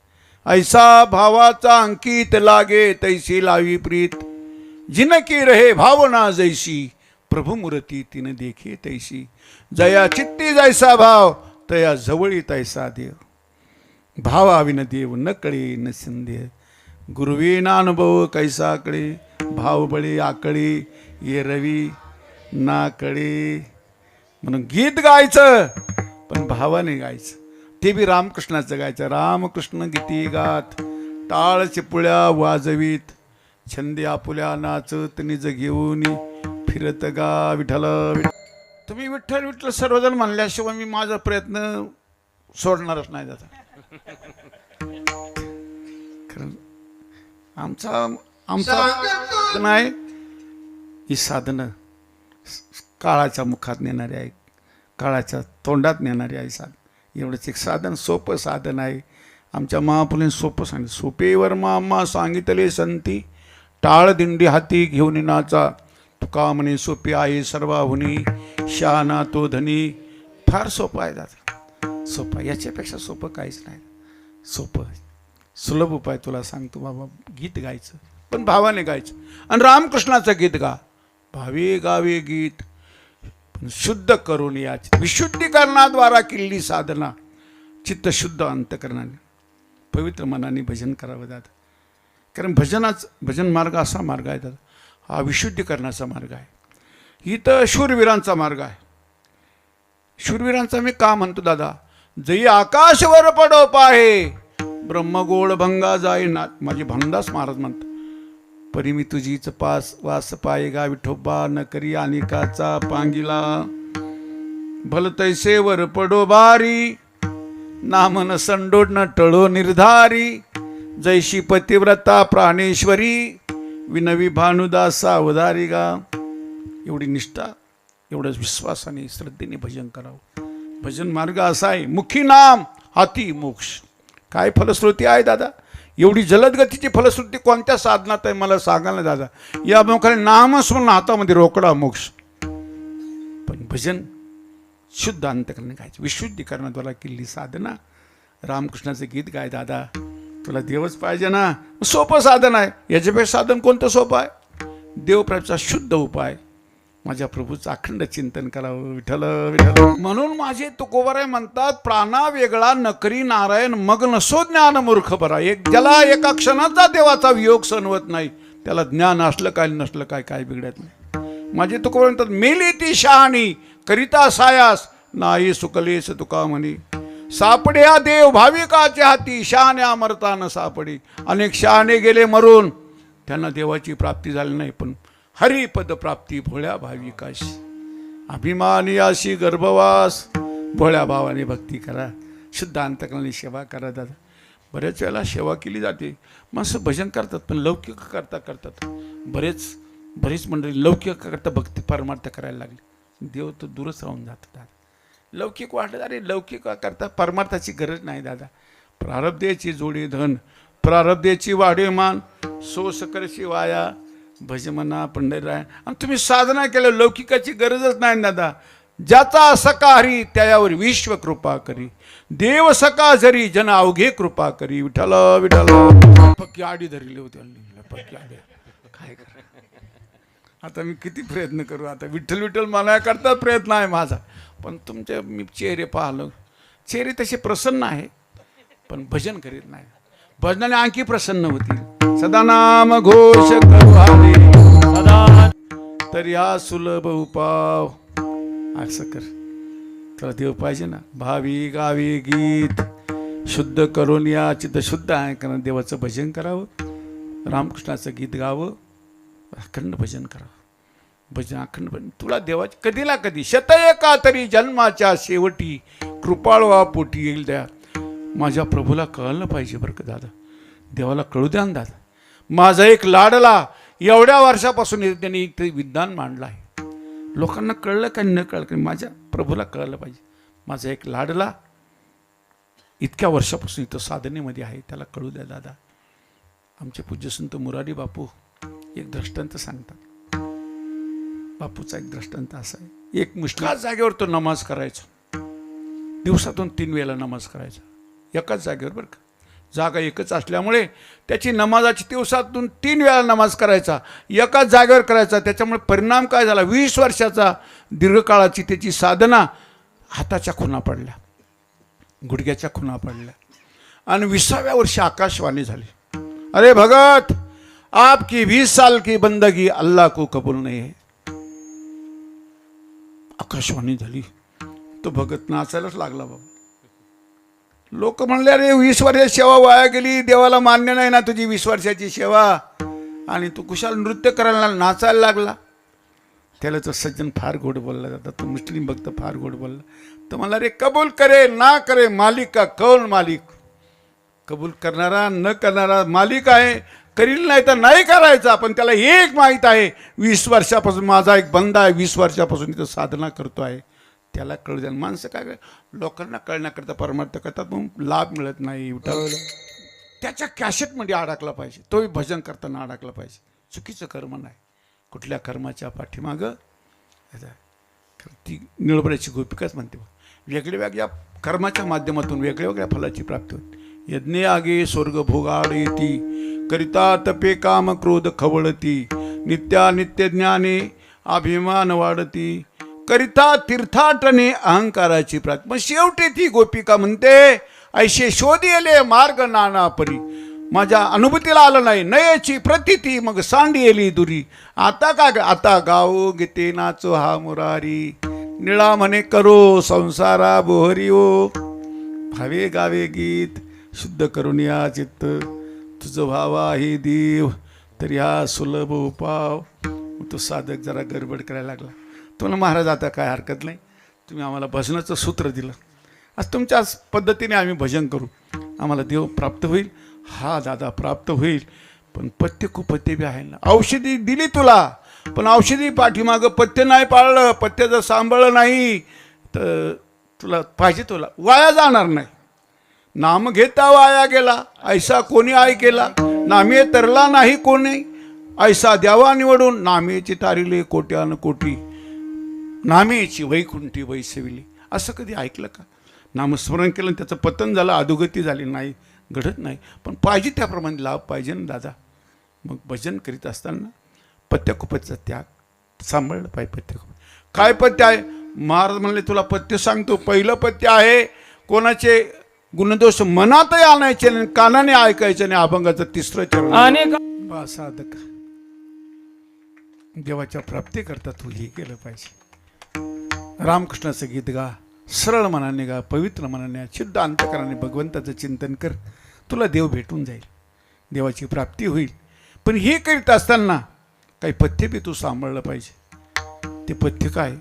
ऐसा भावाचा अंकित लागे, तैसी लावी प्रीत. जिनकी रहे भावना जैसी, प्रभु मूर्ती तिन देखे तैसी. जया चित्ती जैसा भाव, तया जवळी तैसा देव. भावाविन देव न कळे न संदेह, गुरुवीना अनुभव कैसा कळे. भाव बळे आकळे, ये रवी ना कळे. म्हणून गीत गायचं पण भावाने गायचं, ते बी रामकृष्णाचं गायचं. रामकृष्ण गीती गात, टाळ चिपुळ्या वाजवीत, छंदी आपुल्या नाचत निज घेऊन फिरत गा. विठ्ठल तुम्ही विठ्ठल विठ्ठल सर्वजण म्हणल्याशिवाय मी माझा प्रयत्न सोडणारच नाही दादा. कारण आमचा नाही, ही साधनं काळाच्या मुखात नेणारी आहे, काळाच्या तोंडात नेणारी आहे. साधन एवढंच एक साधन, सोपं साधन आहे. आमच्या महापुरुषांनी सोपं सांगितलं. सोपेवर मामा सांगितले संती, टाळ दिंडी हाती घेऊन नाचा. तुका म्हणे सोपे आहे सर्वाहुनी, शहाणा तो धनी. फार सोपं आहे दादा, सोपं. याच्यापेक्षा सोपं काहीच नाही. सोपं सुलभ उपाय तुला सांगतो बाबा. गीत गायचं पण भावाने गायचं. आणि रामकृष्णाचं गीत गा, भावे गावे गीत शुद्ध करून. या विशुद्धीकरणाद्वारा केलेली साधना, चित्त शुद्ध अंतकरणाने पवित्र मनाने भजन करावं दादा. कारण भजन मार्ग असा मार्ग आहे दादा, हा विशुद्धीकरणाचा मार्ग आहे. ही तर शूरवीरांचा मार्ग आहे. शूरवीरांचा मी का म्हणतो दादा, जई आकाशवर पडो पाहे, ब्रह्मगोळ भंगा जाई ना. माझे भंडास महाराज म्हणतात, परी मी तुझीच पास वास पायेगा. विठोबा न करी अनिकाचा पांगिला, भल तैसेवर पडो बारी. नामन संडोड न टळो निर्धारी, जैशी पतिव्रता प्राणेश्वरी. विनवी भानुदासा अवधारी गा. एवढी निष्ठा, एवढंच विश्वासाने श्रद्धेने भजन करावं. भजन मार्ग असा आहे, मुखी नाम हाती मोक्ष. काय फलश्रुती आहे दादा? एवढी जलद गतीची फलश्रुती कोणत्या साधनात आहे मला सांगा ना दादा. या मुखाने नामस्मरण, हातामध्ये रोकडा मोक्ष. पण भजन शुद्ध अंतकरणे गायचं, विशुद्धीकरणाद्वारा केलेली साधना. रामकृष्णाचं गीत गाय दादा, तुला देवच पाहिजे ना. सोपं साधन आहे, याच्यापेक्षा साधन कोणतं सोपं आहे? देवप्राप्तीचा शुद्ध उपाय. माझ्या प्रभूचं अखंड चिंतन करावं. विठ्ठल विठ्ठल. म्हणून माझे तुकोबाराय म्हणतात, प्राणा वेगळा नकरी नारायण, मग नसो ज्ञान मूर्ख बरा. ज्याला एका क्षणाचा देवाचा वियोग सणवत नाही, त्याला ज्ञान असलं काय नसलं काय, काय बिघडत नाही. माझे तुकोबार म्हणतात, मेली ती शहाणी करिता सायास, नाही सुकलेस तुका म्हणी. सापड्या देव भाविकाच्या हाती, शहाण्या मरता न सापडी. अनेक शहाणे गेले मरून, त्यांना देवाची प्राप्ती झाली नाही. पण हरिपद प्राप्ती भोळ्या भाविकाशी. अभिमानी अशी गर्भवास, भोळ्या भावाने भक्ती करा, शुद्ध अंतकरणाने सेवा करा दादा. बऱ्याच वेळेला सेवा केली जाते, माणसं भजन करतात, पण लौकिक करतात. बरेच मंडळी लौकिक करता भक्ती परमार्थ करायला लागली, देव तर दूरच राहून जातात दादा. लौकिक वाटत, अरे लौकिक करता परमार्थाची गरज नाही दादा. प्रारब्धेची जोडी धन, प्रारब्धेची वाढे मान, सोस करशी वाया, भजमना पंढरीराय. आणि तुम्ही साधना केलं, लौकिकाची गरजच नाही दादा. ज्याचा सका हरी, त्यावर विश्व कृपा करी. देव सका जरी, जन अवघे कृपा करी. विठ्ठल विठ्ठल. पक्की आडी धरली होती, पक्की आडी. काय करा आता, मी किती प्रयत्न करू आता. विठ्ठल विठ्ठल मला करता प्रयत्न आहे माझा, पण तुमचे मी चेहरे पाहिलं, चेहरे तसे प्रसन्न आहे, पण भजन करीत नाही. भजनाने आणखी प्रसन्न होतील. सदा नाम घोष करवाले, सदा तरी हा सुलभ उपाव. असं कर, तुला देव पाहिजे ना. भावी गावी गीत शुद्ध करून या चित्त शुद्ध आहे कारण देवाचं भजन करावं, रामकृष्णाचं गीत गावं, अखंड भजन करावं. भजन अखंड भजन तुला देवाची कधीला कधी शतएका तरी जन्माच्या शेवटी कृपाळवा पोटी येईल द्या. माझ्या प्रभूला कळलं पाहिजे बरं का दादा, देवाला कळू द्या ना दादा. माझा एक लाडला एवढ्या वर्षापासून त्यांनी ते विधान मांडलं आहे. लोकांना कळलं का न कळलं का, माझ्या प्रभूला कळलं पाहिजे. माझा एक लाडला इतक्या वर्षापासून इथं साधनेमध्ये आहे, त्याला कळू द्या दादा. आमचे पूज्य संत मुरारी बापू एक दृष्टांत सांगतात. बापूचा एक दृष्टांत असा आहे, एक मुश्किल जागेवर तो नमाज करायचा, दिवसातून 3 वेळेला नमाज करायचा एकाच जागेवर बरं का. जागा एकच असल्यामुळे त्याची नमाजाची दिवसातून 3 वेळा नमाज करायचा, एकाच जागेवर करायचा. त्याच्यामुळे परिणाम काय झाला, 20 वर्षाचा दीर्घकाळाची त्याची साधना हाताच्या खुणा पडल्या, गुडघ्याच्या खुणा पडल्या. आणि 20व्या वर्षी आकाशवाणी झाली, अरे भगत आपकी 20 साल की बंदगी अल्लाह को कबूल नहीं है. आकाशवाणी झाली, तो भगत नाचायलाच लागला बाबा. लोक म्हणले, अरे 20 वर्षाची सेवा वाया गेली, देवाला मान्य नाही ना तुझी 20 वर्षाची सेवा, आणि तू कुशाल नृत्य करायला नाचायला लागला. त्याला तो सज्जन फार गोड बोलला जाता, तो मुस्लिम भक्त फार गोड बोलला. तर मला, अरे कबूल करे ना करे मालिक का कौन मालिक. कबूल करणारा न करणारा मालिक आहे, करील नाही तर नाही करायचा. पण त्याला एक माहीत आहे, 20 वर्षापासून माझा एक बंदा आहे, 20 वर्षापासून इथं साधना करतो आहे, त्याला कळू द्या. माणसं काय लोकांना कळण्याकरता परमार्थ करतात, मग लाभ मिळत नाही. त्याच्या कॅसेटमध्ये अडकला पाहिजे, तोही भजन करताना अडकला पाहिजे. चुकीचं कर्म नाही. कुठल्या कर्माच्या पाठीमागं ती निळबऱ्याची गोपिकाच म्हणते, वेगळ्या कर्माच्या माध्यमातून वेगळ्या फलाची प्राप्ती होते. यज्ञे आगे स्वर्ग भोगाड येती, करिता तपे काम क्रोध खवळती, नित्य ज्ञाने अभिमान वाढती, करिता तीर्थाटने अहंकाराची प्राप्ती. मग शेवटी ती गोपिका म्हणते, ऐशे शोधिले मार्ग नाना परी. माझ्या अनुभूतीला आलं नाही, नयेची प्रतिती मग सांडियेली दुरी. आता काय, आता गाओ गीते नाचो हा मुरारी, निळा म्हणे करो संसारा बोहरी ओ. भावे गावे गीत शुद्ध करून या चित्त, तुझं भावा ही देव तरी हा सुलभ उपाव. तो साधक जरा गडबड करायला लागला. तुम्हाला महाराज आता काय हरकत नाही, तुम्ही आम्हाला भजनाचं सूत्र दिलं, आज तुमच्याच पद्धतीने आम्ही भजन करू, आम्हाला देव प्राप्त होईल. हा दादा प्राप्त होईल, पण पथ्य कुपथ्य बी आहे ना. औषधी दिली तुला, पण औषधी पाठीमागं पथ्य नाही पाळलं, पथ्य जर सांभाळलं नाही तर तुला पाहिजे तुला वाया जाणार नाही. नाम घेता वाया गेला, ऐसा कोणी आय केला. नामे तरला नाही कोणी, ऐसा द्यावा निवडून. नामेची तारिले कोट्यान कोटी, नामेची वैकुंठी वैसविली. असं कधी ऐकलं का? नामस्मरण केलं त्याचं पतन झालं, अधोगती झाली नाही, घडत नाही. पण पाहिजे त्याप्रमाणे लाभ पाहिजे ना दादा. मग भजन करीत असताना पथ्यकुपथचा त्याग सांभाळलं पाहिजे. पथ्यकुपथ काय पथ्य आहे? महाराज म्हणले तुला पथ्य सांगतो. पहिलं पथ्य आहे कोणाचे गुणदोष मनातही आणायचे नाही, कानाने ऐकायचे नाही. अभंगाचं तिसरं चरण. साधक देवाच्या प्राप्ती करता तू हे केलं पाहिजे. रामकृष्णाचं गीत गा, सरळ मनाने गा, पवित्र मनाने, शुद्ध अंतकरणाने भगवंताचं चिंतन कर. तुला देव भेटून जाईल, देवाची प्राप्ती होईल. पण हे करीत असताना काही पथ्य बी तू सांभाळलं पाहिजे. ते पथ्य काय?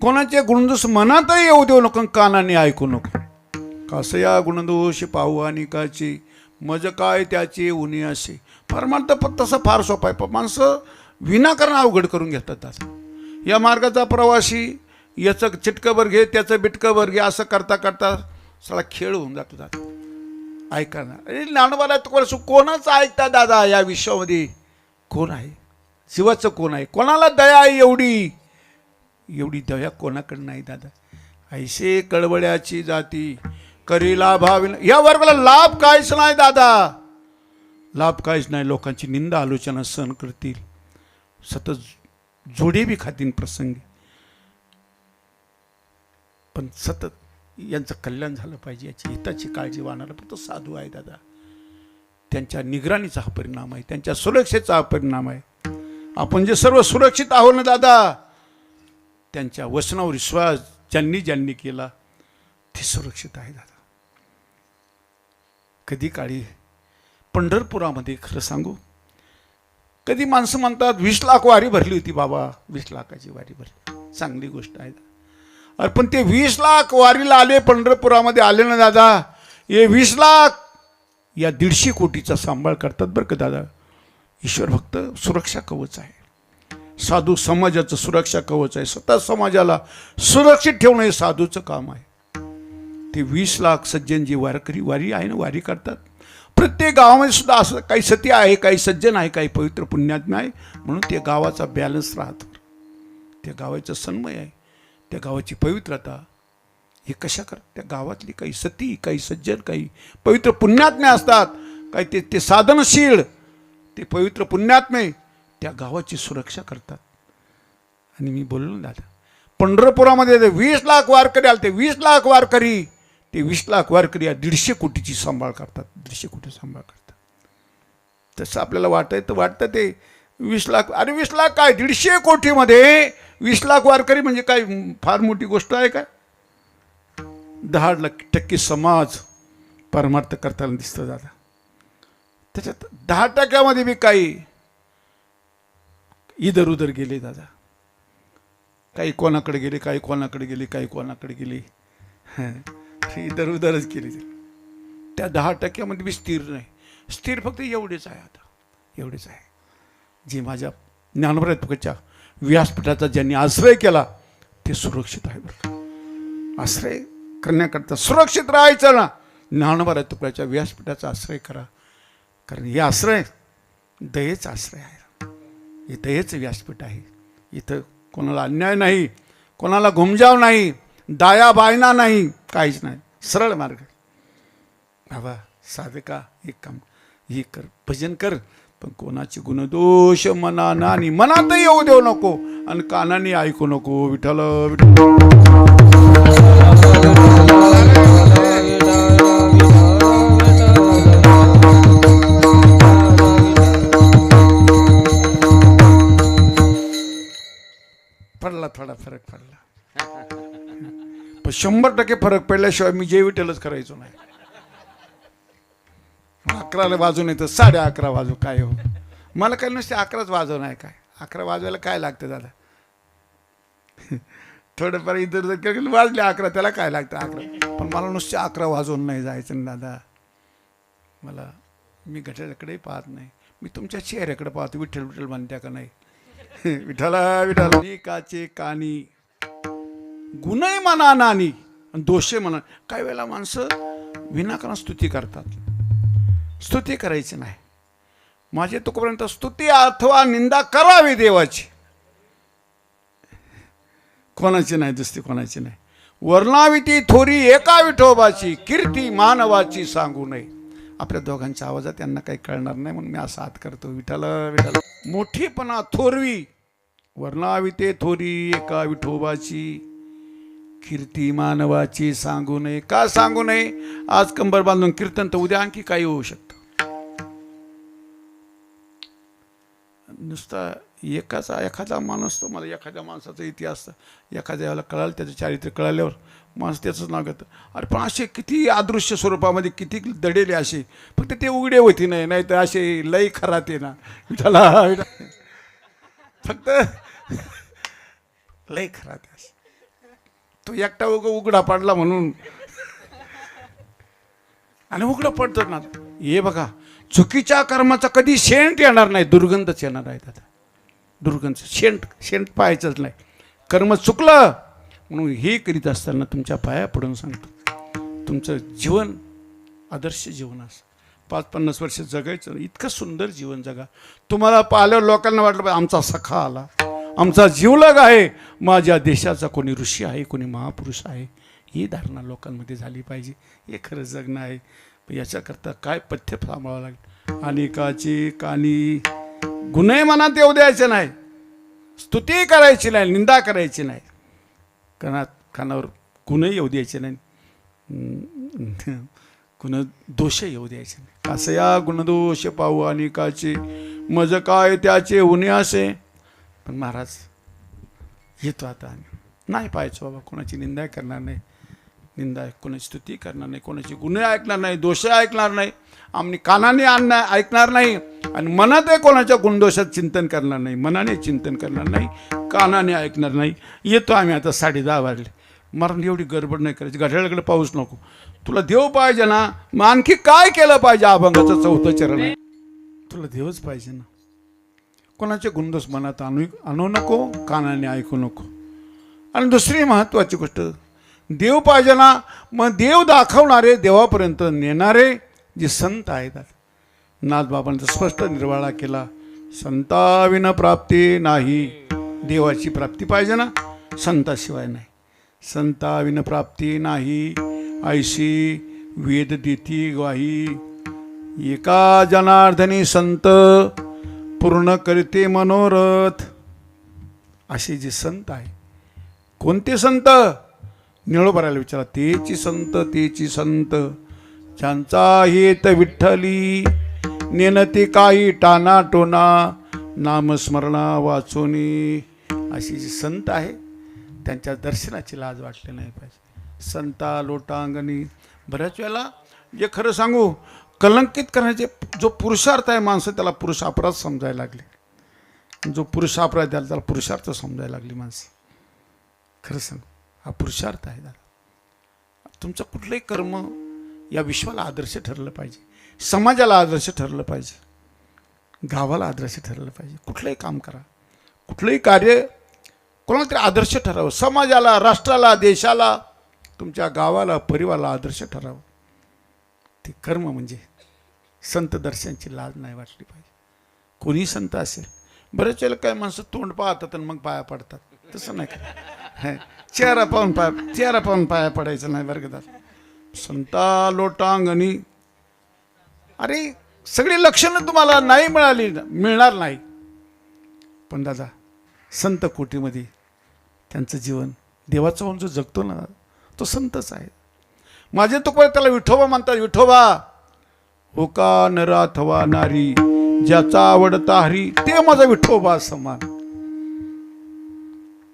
कोणाचे गुणदोष मनातही येऊ देऊ नको, कानाने ऐकू नको. कासया गुणदोष पाहू अनिकाचे, मज काय त्याचे उनी असे. परमार्थ तसं फार सोपं आहे. माणसं विनाकारण अवघड करून घेतात. या मार्गाचा प्रवासी याचं चिटकंभर घे, त्याचं बिटकंभर घे, असं करता करता सगळा खेळ होऊन जातो. ऐका ना, अरे ज्ञानोबाला तुला कोणाच ऐकता दादा? या विश्वामध्ये कोण आहे? शिवाचं कोण आहे? कोणाला दया आहे एवढी? एवढी दया कोणाकडे नाही दादा. ऐसे कळवळ्याची जाती करी लाभाविन. या वर्गाला लाभ काहीच नाही दादा, लाभ काहीच नाही. लोकांची निंदा आलोचना सहन करतील, सतत जोडे बी खातील प्रसंगी. पण सतत यांचं कल्याण झालं पाहिजे, याची हिताची काळजी वाहणारा फक्त साधू आहे दादा. त्यांच्या निगराणीचा हा परिणाम आहे, त्यांच्या सुरक्षेचा हा परिणाम आहे. आपण जे सर्व सुरक्षित आहोत ना दादा, त्यांच्या वचनावर विश्वास ज्यांनी ज्यांनी केला ते सुरक्षित आहे दादा. कधी काळी पंढरपुरामध्ये खरं सांगू, कधी माणसं म्हणतात 20 लाख वारी भरली होती बाबा, 20 लाखाची वारी भरली, चांगली गोष्ट आहे. अरे पण ते 20 लाख वारीला आले, पंढरपुरामध्ये आले ना दादा, हे 20 लाख या 150 कोटीचा सांभाळ करतात बरं का दादा. ईश्वर भक्त सुरक्षा कवच आहे, साधू समाजाचं सुरक्षा कवच आहे. स्वतः समाजाला सुरक्षित ठेवणं हे साधूचं काम आहे. ते 20 लाख सज्जन जी वारकरी वारी आहे ना, वारी करतात. प्रत्येक गावामध्ये सुद्धा असं काही सती आहे, काही सज्जन आहे, काही पवित्र पुण्यात्मा आहे. म्हणून त्या गावाचा बॅलन्स राहतो, त्या गावाचं सन्मय आहे, त्या गावाची पवित्रता. हे कशा कर? त्या गावातली काही सती, काही सज्जन, काही पवित्र पुण्यात्मे असतात, काही ते साधनशील, ते पवित्र पुण्यात्मे त्या गावाची सुरक्षा करतात. आणि मी बोललो दादा, पंढरपुरामध्ये 20 लाख वारकरी आले, ते 20 लाख वारकरी, ते 20 लाख वारकरी या 150 कोटीची सांभाळ करतात, 150 कोटी सांभाळ करतात. तसं आपल्याला वाटतं ते 20 लाख, अरे 20 लाख काय, 150 कोटीमध्ये 20 लाख वारकरी म्हणजे काय फार मोठी गोष्ट आहे काय? 10% समाज परमार्थ करताना दिसतं दादा. त्याच्यात 10% बी काही इधर उधर गेले दादा. काही कोणाकडे गेले, काही कोणाकडे गेले, काही कोणाकडे गेले, इधर उधरच केली. त्या 10% बी स्थिर नाही. स्थिर फक्त एवढेच आहे आता, एवढेच आहे. जे माझ्या ज्ञानोबा तुकाच्या व्यासपीठाचा ज्यांनी आश्रय केला ते सुरक्षित आहे बरं का. आश्रय करण्याकरता सुरक्षित राहायचं ना, ज्ञानोबा तुकाच्या व्यासपीठाचा आश्रय करा. कारण हे आश्रय दयेचा आश्रय आहे, हे दयेचं व्यासपीठ आहे. इथं कोणाला अन्याय नाही, कोणाला घुमजाव नाही, दाया बायना नाही, काहीच नाही, सरळ मार्ग. बाबा साधका एक काम हे कर, भजन कर, पण कोणाचे गुणदोष मनाना आणि मनातही येऊ देऊ नको आणि कानाने ऐकू नको. विठ्ठल पडला, थोडा फरक पडला, पण 100% फरक पडल्याशिवाय मी जय विठ्ठलच करायचो नाही. 11ला वाजून येतं, 11:30 वाजू काय हो, मला काय नुसते 11च वाजव नाही काय, 11 वाजवायला काय लागतं दादा? थोडंफार इतर जर वाजले 11 त्याला काय लागतं 11, पण मला नुसते 11 वाजवून नाही जायचं ना दादा. मला मी घड्याळाकडे पाहत नाही, मी तुमच्या चेहऱ्याकडे पाहतो. विठ्ठल विठ्ठल म्हणत्या का नाही? विठ्ठला विठ्ठल काचे कानी गुन्हे म्हणा नानी आणि दोषे म्हणा. काही वेळेला माणसं विनाकारण स्तुती करतात. स्तुती करायची नाही. माझे तुकोपर्यंत स्तुती अथवा निंदा करावी देवाची, कोणाची नाही, दुसरी कोणाची नाही. वर्णावी ती थोरी एका विठोबाची, कीर्ती मानवाची सांगू नये. आपल्या दोघांच्या आवाजात त्यांना काही कळणार नाही म्हणून मी असा हात करतो. विठ्ठल विठ्ठल. मोठीपणा थोरवी, वर्णावी ते थोरी एका विठोबाची, कीर्ती मानवाची सांगू नये. का सांगू नये? आज कंबर बांधून कीर्तन तर उद्या आणखी काही होऊ शकतं. नुसता एखादा माणूस, तो मला एखाद्या माणसाचा इतिहास एखाद्या वेळेला कळालं, त्याचं चारित्र्य कळाल्यावर माणूस त्याचंच नाव घेतं. अरे पण असे किती अदृश्य स्वरूपामध्ये किती दडेले असे, फक्त ते उघडे होती नाही तर असे लई खरा ते ना त्याला फक्त लई खरा ते असे. तो एकटा उघडा पडला म्हणून, आणि उघडं पडतं ना. हे बघा, चुकीच्या कर्माचा कधी शेंट येणार नाही, दुर्गंधच येणार आहे. आता दुर्गंध, शेंट पाहायचंच नाही. कर्म चुकलं म्हणून हे करीत असताना तुमच्या पाया पडून सांगतो, तुमचं जीवन आदर्श जीवन असं 5-50 वर्ष जगायचं. इतकं सुंदर जीवन जगा. तुम्हाला पाहिल्यावर लोकांना वाटलं पाहिजे आमचा सखा आला, आमचा जीवलग आहे, माझ्या देशाचा कोणी ऋषी आहे, कोणी महापुरुष आहे. ही धारणा लोकांमध्ये झाली पाहिजे. हे खरं जगणं आहे. याच्याकरता काय पथ्य सांभाळावं लागेल. अनेकाची कानी गुन्हे मनात येऊ द्यायचे नाही, स्तुती करायची नाही, निंदा करायची नाही, कानावर गुन्हे येऊ द्यायचे नाही, गुण दोष येऊ द्यायचे नाही. असं या गुणदोष पाहू अनेकाचे, मज काय त्याचे उणे असे. पण महाराज येतो आता, नाही पाहायचं बाबा, कोणाची निंदा करणार नाही, कोणाची स्तुती करणार नाही, कोणाची गुन्हे ऐकणार नाही, दोष ऐकणार नाही, आम्ही कानाने ऐकणार नाही, आणि मनात कोणाच्या गुणदोषात चिंतन करणार नाही, मनाने चिंतन करणार नाही, कानाने ऐकणार नाही. येतो आम्ही आता 10:30 वाजले. मरण एवढी गडबड नाही करायची. घड्याळाकडे पाऊस नको. तुला देव पाहिजे ना, मग आणखी काय केलं पाहिजे? अभंगाचं 4थं चरण आहे. तुला देवच पाहिजे ना. कोणाचे गुणदोष मनात आणू नको, कानाने ऐकू नको. आणि दुसरी महत्वाची गोष्ट, देव पाहिजे ना, मग देव दाखवणारे, देवापर्यंत नेणारे जे संत आहेत. नाथबाबांचा स्पष्ट निर्वाळा केला, संताविना प्राप्ती नाही. देवाची प्राप्ती पाहिजे ना, संताशिवाय नाही. संताविना प्राप्ती नाही, ऐशी वेद देती ग्वाही. एका जनार्दनी संत पूर्ण करते मनोरथ. असे जे संत आहे, कोणते संत? निळोबाराला विचारा. तेची संत ज्यांचा हेत विठ्ठली, नेनते काही टाना टोना, नामस्मरणा वाचोनी. अशी जी संत आहे, त्यांच्या दर्शनाची लाज वाटली नाही पाहिजे. संता लोटांगणी. बऱ्याच वेळेला जे खरं सांगू, कलंकित करण्याचे जो पुरुषार्थ आहे, माणसं त्याला पुरुष अपराध समजायला लागले. जो पुरुष अपराध त्याला पुरुषार्थ समजायला लागली माणसं. खरं सांगू, हा पुरुषार्थ आहे. तुमचं कुठलंही कर्म या विश्वाला आदर्श ठरलं पाहिजे, समाजाला आदर्श ठरलं पाहिजे, गावाला आदर्श ठरलं पाहिजे. कुठलंही काम करा, कुठलंही कार्य कोणाला तरी आदर्श ठरावं. समाजाला, राष्ट्राला, देशाला, तुमच्या गावाला, परिवाराला आदर्श ठरावं. ते कर्म म्हणजे संत दर्शनची लाज नाही वाटली पाहिजे. कोणी संत असेल. बरेच वेळेला काय माणसं तोंड पाहतात आणि मग पाया पडतात. तसं नाही का, चेहरा पाहून पाया पडायचं नाही बरं का. संता लोटांगणी. अरे सगळी लक्षणं तुम्हाला नाही मिळणार नाही, पण दादा संत कोटीमध्ये त्यांचं जीवन देवाचं होऊन जो जगतो ना, तो संतच आहे. माझे तुकोबा त्याला विठोबा म्हणतात. विठोबा हो का नर अथवा नारी, ज्याचा आवडता हरी, ते माझा विठोबा समान.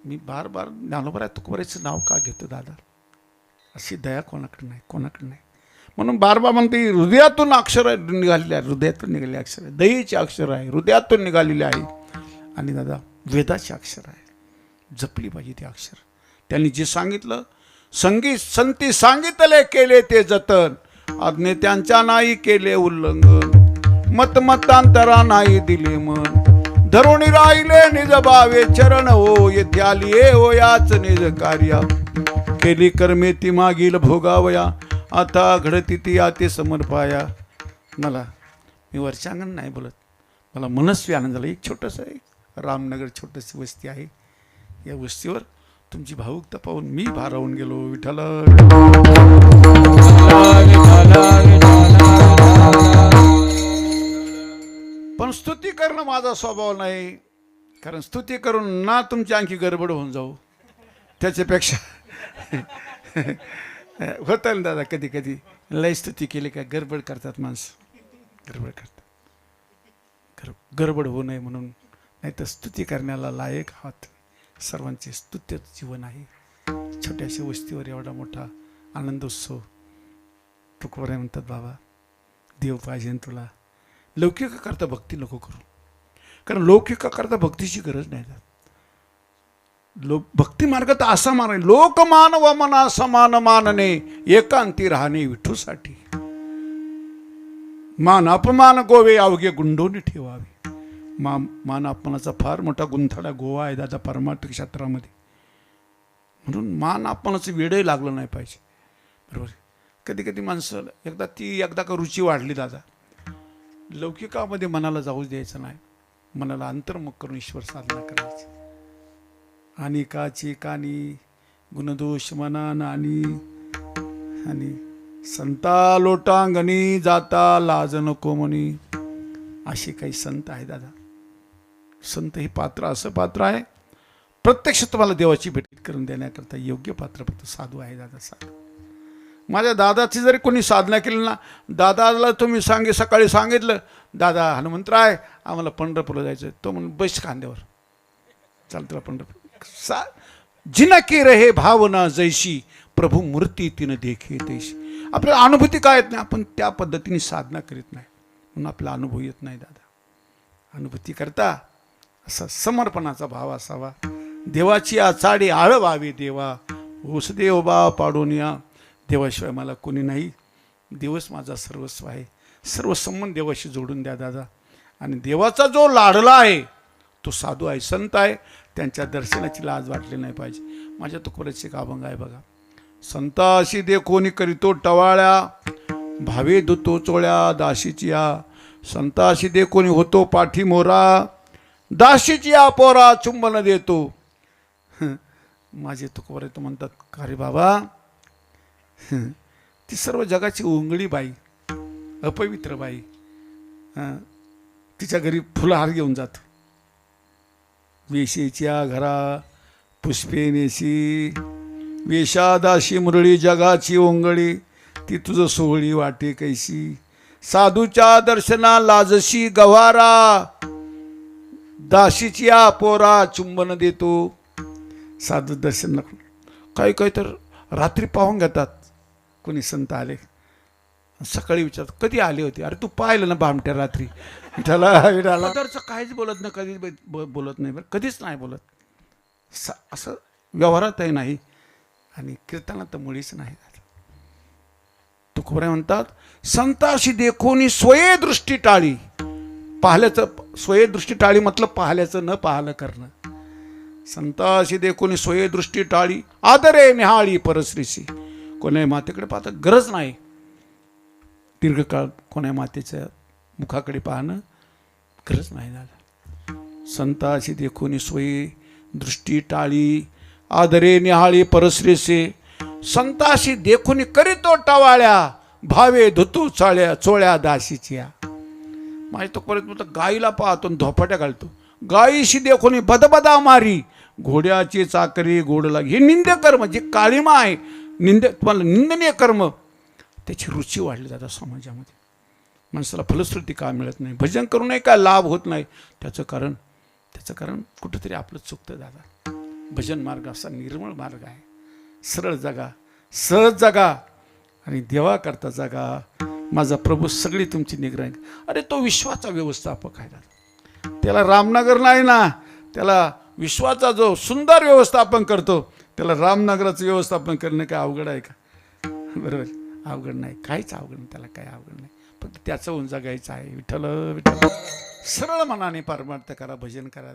मी बार ज्ञानोबा तुकोबाराचं नाव का घेतो दादा? अशी दया कोणाकडे नाही. म्हणून बारबा म्हणते, हृदयातून अक्षर निघालेले आहे, हृदयातून निघालेले अक्षर आहे, दयेचे अक्षर आहे, हृदयातून निघालेले आहे. आणि दादा वेदाचे अक्षर आहे, जपली पाहिजे ते अक्षर. त्यांनी जे सांगितलं, संती सांगितले केले ते जतन, आज्ञे त्यांच्या नाही केले उल्लंघन, मतांतरा नाही दिले मन, धरुणी राहिले निज भावे चरण हो, येथे आली हो याच निज कार्या, केली कर्मे ती मागील भोगावया, आता घडती ती आते समर्पाया. मला मी वर्षांगण नाही बोलत, मला मनस्वी आनंद झाला. एक छोटंसं आहे रामनगर छोटंशी वस्ती आहे, या वस्तीवर तुमची भावुकता पाहून मी भारावून गेलो. विठ्ठल पण स्तुती करणं माझा स्वभाव नाही, कारण स्तुती करून ना तुमची आणखी गडबड होऊन जाऊ. त्याच्यापेक्षा होतं ना दादा, कधी कधी लय स्तुती केली का गडबड करतात माणसं, गडबड करतात. गडबड होऊ नये म्हणून, नाही तर स्तुती करण्याला लायक आहात. सर्वांचे स्तुत्य जीवन आहे. छोट्याशा वस्तीवर एवढा मोठा आनंदोत्सव. तुकोबाराय म्हणतात, बाबा देव पाहिजे तुला, लौकिक करता भक्ती नको करू, कारण लौकिक करता भक्तीची गरज नाही. भक्ती मार्ग तर असा मार्ग, लोकमान व मना समान मानणे, एकांती राहणे विठूसाठी. मान अपमान गोवे अवघे गुंडोनी ठेवावे. मान अपमानाचा फार मोठा गुंथाडा गोवा आहे दादा परमार्थ क्षेत्रामध्ये. म्हणून मान अपमानाचं वेळही लागलं नाही पाहिजे. बरोबर. कधी कधी माणसं एकदा का रुची वाढली दादा, लौकिकामध्ये मनाला जाऊच द्यायचं नाही. मनाला अंतर्मुख करून ईश्वर साधना करायची. आणि काची कानी गुणदोष मना नानी, आणि संता लोटांगणी जाता लाज नको म्हणी. असे काही संत आहे दादा. संत हे पात्र असं पात्र आहे, प्रत्यक्ष तुम्हाला देवाची भेट करून देण्याकरता योग्य पात्र फक्त साधू आहे दादा. साधू माझ्या दादाची जरी कोणी साधना केली ना, दादाला तुम्ही सकाळी सांगितलं, दादा हनुमंतराय आम्हाला पंढरपूरला जायचं, तो म्हणून बस खांद्यावर चाल तुला पंढरपूर. जिना की रहे भावना जैशी, प्रभू मूर्ती तिनं देखे तैशी. आपल्याला अनुभूती काय येत नाही, आपण त्या पद्धतीने साधना करीत नाही म्हणून आपला अनुभव येत नाही दादा. अनुभूती करता असा समर्पणाचा भाव असावा. देवाची आचाडी आळ व्हावी देवा, ओस देव बा पाडून या. देवाशिवाय मला कोणी नाही, देवच माझा सर्वस्व आहे. सर्व संबंध देवाशी जोडून द्या दादा. आणि देवाचा जो लाडला आहे तो साधू आहे, संत आहे, त्यांच्या दर्शनाची लाज वाटली नाही पाहिजे. माझ्या तुकोबारायचे एक अभंग आहे बघा. संताशी दे कोणी करीतो टवाळ्या, भावे दुतो चोळ्या दाशीची या. संताशी दे कोणी होतो पाठी मोरा, दाशीची या पोरा चुंबन देतो. माझे तुकोबाराय तो म्हणतात, का रे बाबा, ती सर्व जगाची ओंगळी बाई, अपवित्र बाई, तिच्या घरी फुलहार घेऊन जातो. वेशीच्या घरा पुष्पे नेशी, वेशादाशी मुरळी जगाची ओंगळी, ती तुझं सोहळी वाटे कैशी. साधूच्या दर्शना लाजशी गवारा, दाशीची या पोरा चुंबन देतो. साधू दर्शन काही काही तर रात्री पाहून घेतात. कोणी संत आले, सकाळी विचारतात कधी आले होते, अरे तू पाहिलं ना भामट्या रात्री. त्याला काहीच बोलत नाही, कधी बोलत नाही, बरं कधीच नाही बोलत. असं व्यवहारातही नाही आणि कीर्तनात तर मुळीच नाही. तुकोबाराय म्हणतात, संताशी देखोनी स्वये दृष्टी टाळी. पाहल्याचं स्वये दृष्टी टाळी मतलब पाहल्याचं न पाहलं करणं. संताशी देखोनी स्वये दृष्टी टाळी, आदरे निहाळी परश्रीशी. कोण्या मातेकडे पाहता गरज नाही, दीर्घकाळ कोण्या मातेच्या मुखाकडे पाहणं गरज नाही झालं. संताशी देखोनी स्वये दृष्टी टाळी, आदरे निहाळी परश्रीसे. संताशी देखोनी करीतो टवाळ्या, भावे धुतू चोळ्या दाशीच्या. माझ्या तो परत म्हणतो, गाईला पाहतो धोपाट्या घालतो. गाईशी देखोनी बदबदा मारी, घोड्याची चाकरी गोड लागी. हे निंद्य कर्म, जे काळिमा आहे, तुम्हाला निंदनीय कर्म, त्याची रुची वाढली जातात समाजामध्ये. माणसाला फलश्रुती का मिळत नाही, भजन करूनही काय लाभ होत नाही, त्याचं कारण कुठंतरी आपलं चुकतं दादा. भजन मार्ग असा निर्मळ मार्ग आहे. सरळ जगा, सहज जगा आणि देवा करता जगा. माझा प्रभू सगळी तुमची निगराणी. अरे तो विश्वाचा व्यवस्थापक आहे दादा. त्याला रामनगर नाही ना, त्याला विश्वाचा जो सुंदर व्यवस्थापन करतो, त्याला रामनगराचं व्यवस्थापन करणं काय अवघड आहे का? बरोबर, अवघड नाही, काहीच अवघड नाही, त्याला काही अवघड नाही. फक्त त्याचं होऊन जगायचं आहे. विठ्ठल विठ्ठल. सरळ मनाने परमार्थ करा, भजन करा.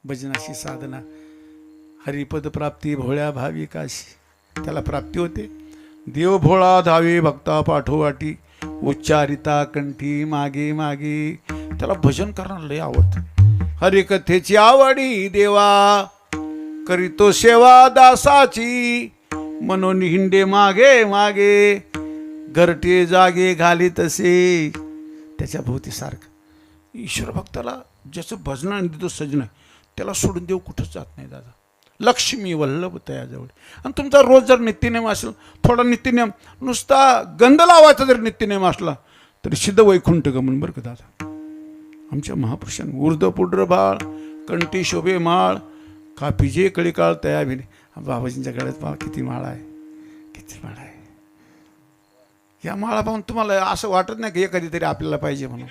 भजनाची साधना, हरिपद प्राप्ती भोळ्या भाविकाशी, त्याला प्राप्ती होते. देव भोळा धावे भक्ता पाठोवाटी, उच्चारिता कंठी मागे मागे. त्याला भजन करणार लय आवडतं. हरिकथेची आवडी देवा, करीतो सेवा दासाची, म्हणून हिंडे मागे मागे, घरटे जागे घाली तसे. त्याच्या भोवती सारखं. ईश्वर भक्ताला ज्याचं भजन आणि तो सजन आहे त्याला सोडून देव कुठंच जात नाही दादा. लक्ष्मी वल्लभ तयाजवळ. आणि तुमचा रोज जर नित्यनेम असेल, थोडा नित्यनेम नुसता गंध लावायचा जर नित्यनेम असला तरी सिद्ध वैकुंठ गमन बरं का दादा. आमच्या महापुरुषांनी ऊर्ध्व पुढ्र बाळ, कंठी शोभे माळ, कापिजे कळीकाळ तया भिने. बाबाजींच्या गळ्यात पहा किती माळा आहे, किती माळा आहे. या माळा पाहून तुम्हाला असं वाटत नाही की एखादी तरी आपल्याला पाहिजे म्हणून.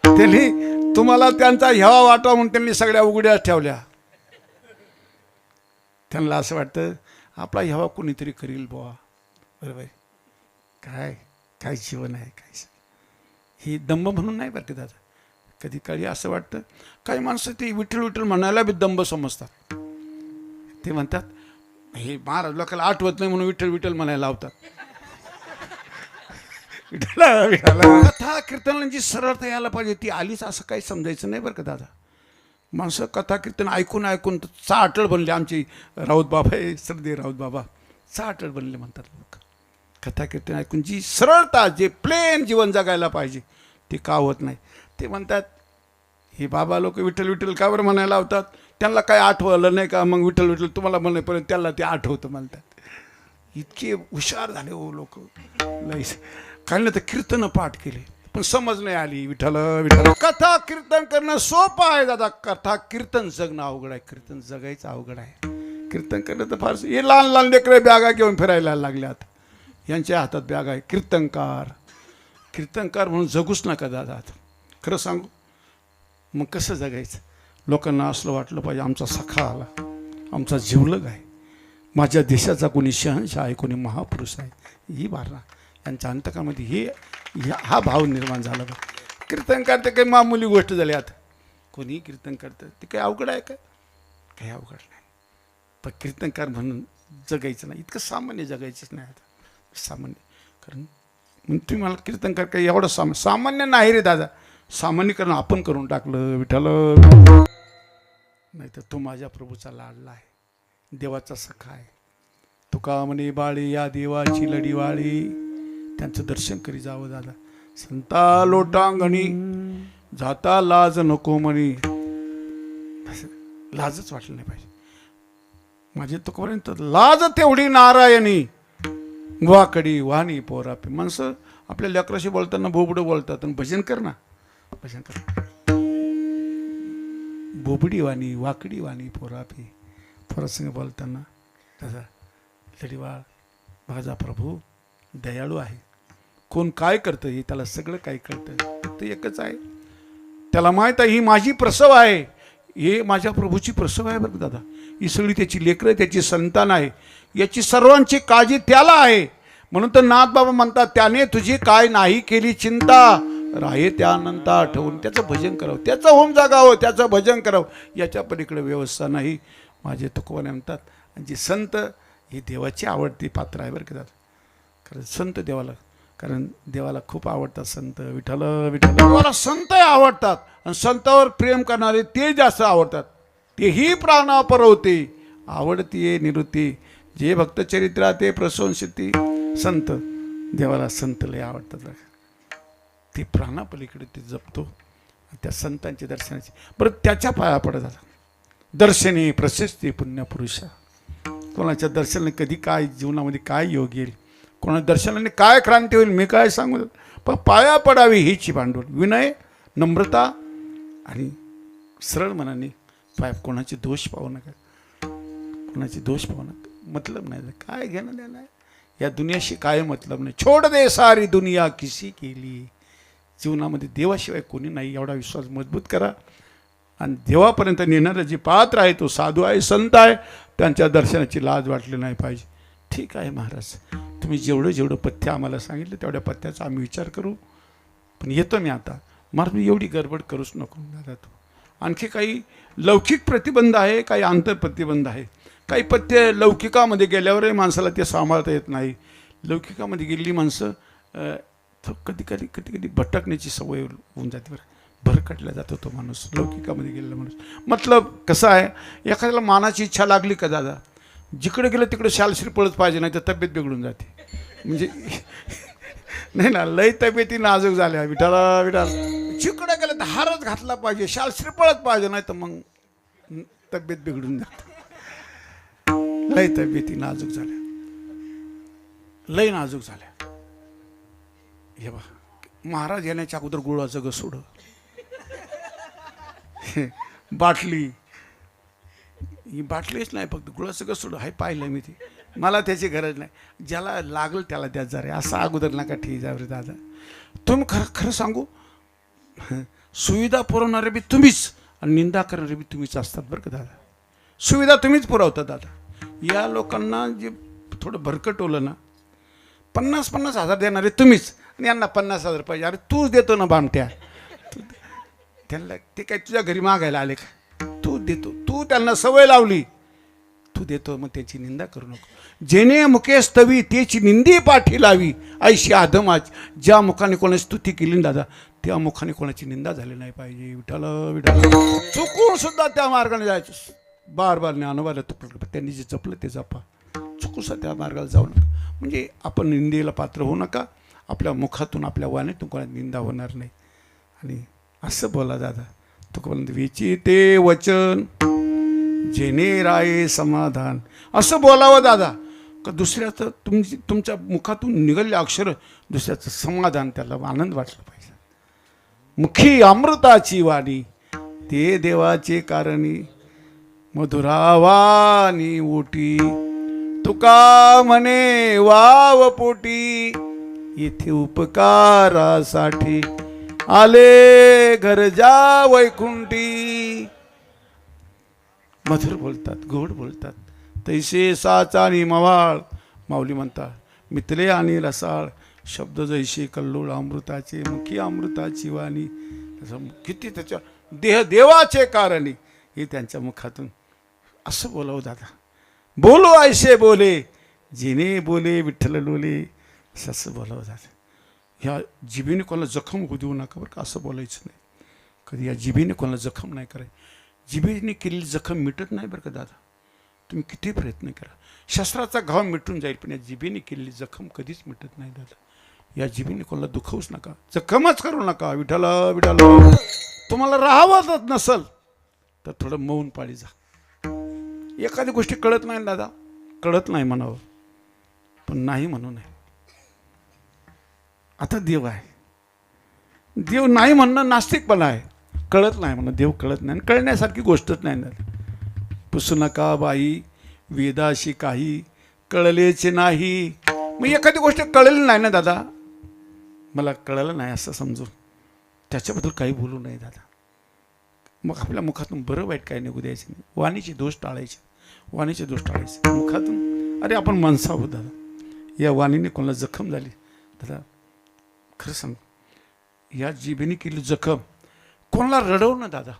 त्यांनी तुम्हाला त्यांचा हेवा वाटावा म्हणून त्यांनी सगळ्या उघड्या ठेवल्या. त्यांना असं वाटतं आपला हेवा कोणीतरी करील बुवा. बरोबर. काय काय जीवन आहे, काय ही दंभ म्हणून नाही बरं का दादा. कधी काळी असं वाटतं काही माणसं ते विठ्ठल विठ्ठल म्हणायला बी दंभ समजतात. ते म्हणतात हे महाराज लोकांना आठवत नाही म्हणून विठ्ठल विठ्ठल म्हणायला लावतात. कथा कीर्तनाची सरळता यायला पाहिजे, ती आलीच असं काही समजायचं नाही बरं का दादा. माणसं कथा कीर्तन ऐकून ऐकून चाटळ बनले. आमची राऊत बाबा आहे, सरदे राऊत बाबा, चाटळ बनले म्हणतात लोक. कथा कीर्तन ऐकून जी सरळता, जे प्लेन जीवन जगायला पाहिजे ते का होत नाही. ते म्हणतात हे बाबा लोक विठ्ठल विठ्ठल का बरं म्हणायला लावतात, त्यांना काय आठवलं नाही का, मग विठ्ठल विठ्ठल तुम्हाला म्हणेपर्यंत त्याला ते आठवतं म्हणतात. इतके हुशार झाले हो लोक. लईस काही नाही तर कीर्तन पाठ केले पण समज नाही आली. विठ्ठल विठ्ठल. कथा कीर्तन करणं सोपं आहे दादा, कथा कीर्तन जगणं अवघड आहे. कीर्तन जगायचं अवघड आहे. कीर्तन करणं तर फारसं. हे लहान लहान लेकरे बॅगा घेऊन फिरायला लागल्यात, यांच्या हातात बॅग आहे. कीर्तनकार कीर्तनकार म्हणून जगूच नका दादा. खरं सांगू मग कसं जगायचं. लोकांना असलं वाटलं पाहिजे आमचा सखा आला, आमचा जिवलग आहे, माझ्या देशाचा कोणी शहनशाह आहे, कोणी महापुरुष आहे. ही भावना यांच्या अंतकामध्ये हा भाव निर्माण झाला पाहिजे. कीर्तनकार ते काही मामूली गोष्ट झाली. आता कोणी कीर्तन करतं ते काही अवघड आहे का, काही अवघड नाही. पण कीर्तनकार म्हणून जगायचं नाही, इतकं सामान्य जगायचंच नाही आता. सामान्य कारण तुम्ही मला कीर्तनकार काही एवढं सामान्य नाही रे दादा. सामान्यकरण आपण करून टाकलं. विठ्ठल नाही तर तो माझ्या प्रभूचा लाडला आहे, देवाचा सखा आहे. तुका म्हणे बाळी या देवाची लढीवाळी. त्यांचं दर्शन करी जावं दादा. संता लोटांगणी जाता लाज नको म्हणी. लाजच वाटलं नाही पाहिजे. माझे तुकोपर्यंत लाज तेवढी नारायणी, वाकडी वाणी पोरापी. माणसं आपल्या लेकराशी बोलताना बोबडं बोलतात आणि भजन कर ना, भजन कर. बोबडी वाणी वाकडी वाणी पोरापी. पोरासंग बोलताना दादा लढीवाळ. माझा प्रभू दयाळू आहे. कोण काय करतं हे त्याला सगळं काही कळतं. फक्त एकच आहे, त्याला माहीत आहे ही माझी प्रसव आहे, हे माझ्या प्रभूची प्रसव आहे बरं दादा. ही सगळी त्याची लेकरं, त्याची संतान आहे. याची सर्वांची काळजी त्याला आहे. म्हणून तर नाथबाबा म्हणतात त्याने तुझी काय नाही केली चिंता, राहे त्यानंतर आठवून. त्याचं भजन करावं, त्याचं होम जागावं, त्याचं भजन करावं. याच्या पलीकडे व्यवस्था नाही. माझे तुकोबाने म्हणतात. आणि जी संत ही देवाची आवडती पात्र आहे बरं का दादा. कारण संत देवाला, कारण देवाला खूप आवडतात संत. विठ्ठल विठ्ठल. देवाला संत आवडतात आणि संतावर प्रेम करणारे ते जास्त आवडतात. तेही प्राणा परवते आवडती निवृत्ती. जे भक्तचरित्रा ते प्रशंसिती. संत देवाला संत लय आवडतात बघा. ते प्राणापलीकडे ते जपतो त्या संतांच्या दर्शनाची. बरं त्याच्या पाया पडत आता दर्शने प्रशस्ती पुण्यपुरुषा. कोणाच्या दर्शनाने कधी काय जीवनामध्ये काय योग येईल, कोणाच्या दर्शनाने काय क्रांती होईल मी काय सांगू. पण पाया पडावी हीची भांडवल. विनय नम्रता आणि सरळ मनाने पाय. कोणाचे दोष पाहू नका, कोणाचे दोष पाहू नका. मतलब नाही, काय घेणं देणं आहे या दुनियाशी, काय मतलब नाही. छोड दे सारी दुनिया किसी केली. जीवनामध्ये देवाशिवाय कोणी नाही एवढा विश्वास मजबूत करा. आणि देवापर्यंत नेणारं जे पात्र आहे तो साधू आहे, संत आहे. त्यांच्या दर्शनाची लाज वाटली नाही पाहिजे. ठीक आहे महाराज, तुम्ही जेवढं पथ्य आम्हाला सांगितलं तेवढ्या पथ्याचा आम्ही विचार करू. पण येतो मी आता. महाराज मी एवढी गडबड करूच नको दादा. तू आणखी काही लौकिक प्रतिबंध आहे, काही आंतर प्रतिबंध आहे. काही पथ्य लौकिकामध्ये गेल्यावरही माणसाला ते सांभाळता येत नाही. लौकिकामध्ये गेलेली माणसं कधी कधी भटकण्याची सवय होऊन जाते. बरं, भरकटला जातो तो माणूस, लौकिकामध्ये गेलेला माणूस. मतलब कसं आहे, एखाद्याला मानाची इच्छा लागली का दादा, जिकडे गेलं तिकडे शालश्री पळत पाहिजे, नाही तर तब्येत बिघडून जाते. म्हणजे नाही ना, लय तब्येती नाजूक झाल्या, विठाला विठाल, जिकडे गेलं तर हारच घातला पाहिजे, शालश्री पळत पाहिजे, नाही तर मग तब्येत बिघडून जाते. लय तब्येती नाजूक झाल्या, लय नाजूक झाल्या. हे बा, महाराज येण्याच्या अगोदर गुळाचं गसुड, बाटली, ही बाटलीच नाही, फक्त गुळाचं गसुड आहे, पाहिलं मी ते. मला त्याची गरज नाही, ज्याला लागल त्याला द्या जा रे, असं अगोदर नका ठीक जा रे दादा. तुम्ही खरं सांगू, सुविधा पुरवणारे बी तुम्हीच आणि निंदा करणारे बी तुम्हीच असतात बरं का दादा. सुविधा तुम्हीच पुरवता दादा. या लोकांना जे थोडं भरकटवलं ना, 50-50 हजार देणारे तुम्हीच, आणि यांना 50,000 पाहिजे. अरे तूच देतो ना बामट्या, त्यांना ते काय तुझ्या घरी मागायला आले का? तू देतो, तू त्यांना सवय लावली, तू देतो, मग त्याची निंदा करू नको. जेने मुखे स्तवी त्याची निंदी पाठी लावी, ऐशी आदमाच. ज्या मुखाने कोणाची स्तुती केली ना दादा, त्या मुखाने कोणाची निंदा झाली नाही पाहिजे. विठाला विठाला, चुकून सुद्धा त्या मार्गाने जायचं. बार बार ज्ञानोबाला तुपलं, त्यांनी जे जपलं ते जपा, चुकून सुद्धा त्या मार्गाला जाऊ नका. म्हणजे आपण निंदेला पात्र होऊ नका. आपल्या मुखातून, आपल्या वाणीतून कोणाची निंदा होणार नाही. आणि असं बोला दादा, तुका वेची ते वचन जेने राये समाधान. असं बोलावं दादा का दुसऱ्याचं, तुमच्या मुखातून निघालेले अक्षर दुसऱ्याचं समाधान, त्याला आनंद वाटला पाहिजे. मुखी अमृताची वाणी ते देवाचे कारणी, मधुरावानी ओटी तुका म्हणे वाव पोटी. येथे उपकारासाठी आले घर जा वैकुंठी. मधुर बोलतात, गोड बोलतात, तैसे साचा आणि मवाळ. माऊली म्हणतात, मितले आणि रसाळ शब्द जैसे कल्लोळ अमृताचे, मुखी अमृताची वाणी. किती त्याच्या देवाचे कारणी, हे त्यांच्या मुखातून. असं बोलावं दादा. बोलो ऐसे बोले जिने बोले विठ्ठल लोले. असं बोलावं दादा. ह्या जिभेने कोणाला जखम होऊ देऊ नका बरं का, असं बोलायचं नाही कधी. या जिभेने कोणाला जखम नाही करायची. जिभेने केलेली जखम मिटत नाही बरं का दादा, तुम्ही किती प्रयत्न करा. शस्त्राचा घाव मिटून जाईल, पण या जिभेने केलेली जखम कधीच मिटत नाही दादा. या जिभेने कोणाला दुखवूच नका, जखमच करू नका. विठाला विठाला, तुम्हाला राहावंच नसल तर थोडं मौन पाळी जा. एखादी गोष्टी कळत नाही दादा, कळत नाही म्हणावं, पण नाही म्हणू नये. आता देव आहे, देव नाही म्हणणं नास्तिकपणा आहे. कळत नाही म्हणणं, देव कळत नाही, कळण्यासारखी गोष्टच नाही ना. पुसू नका बाई वेदाशी काही, कळलेच नाही. मग एखादी गोष्ट कळली नाही ना दादा, मला कळलं नाही असं समजून त्याच्याबद्दल काही बोलू नये दादा. मग आपल्या मुखातून बरं वाईट काही निघू द्यायचं नाही. वाणीचे दोष टाळायचे, वाणीचे दोष टाळायचे मुखातून. अरे आपण माणसं आहोत दादा, या वाणीने कोणाला जखम झाली दादा, खरं सांग, या जिभेने केली जखम कोणाला रडवू ना दादा.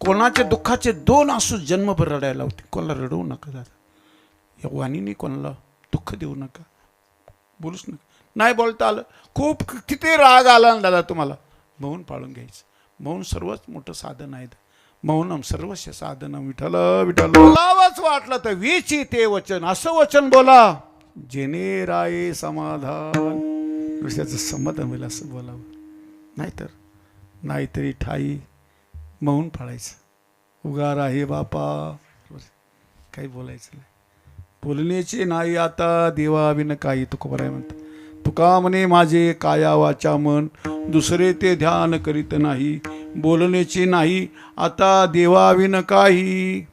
कोणाच्या दुःखाचे 2 आसू जन्मभर रडायला होते, कोणाला रडवू नका दादा. या वाणीने कोणाला दुःख देऊ नका, बोलूच नका. नाही बोलता आलं, खूप किती राग आला ना दादा तुम्हाला, मौन पाळून घ्यायचं. मौन सर्वात मोठं साधन आहे. मौनम सर्वस्व साधनम. विठ्ठल विठ्ठल. बोलावंच वाटलं तर वेची ते वचन, असं वचन बोला जेने राये समाधान. दुसऱ्याचं समाधान होईल असं बोलावं. नाहीतरी ठाई मौन पाळायचं. उगार आहे बापा, काही बोलायचं नाही. बोलण्याचे नाही आता देवाविन काही. तुकोबराय म्हणतात, तुका म्हणे माझे काया वाचा मन, दुसरे ते ध्यान करीत नाही. बोलण्याचे नाही आता देवाविन काही.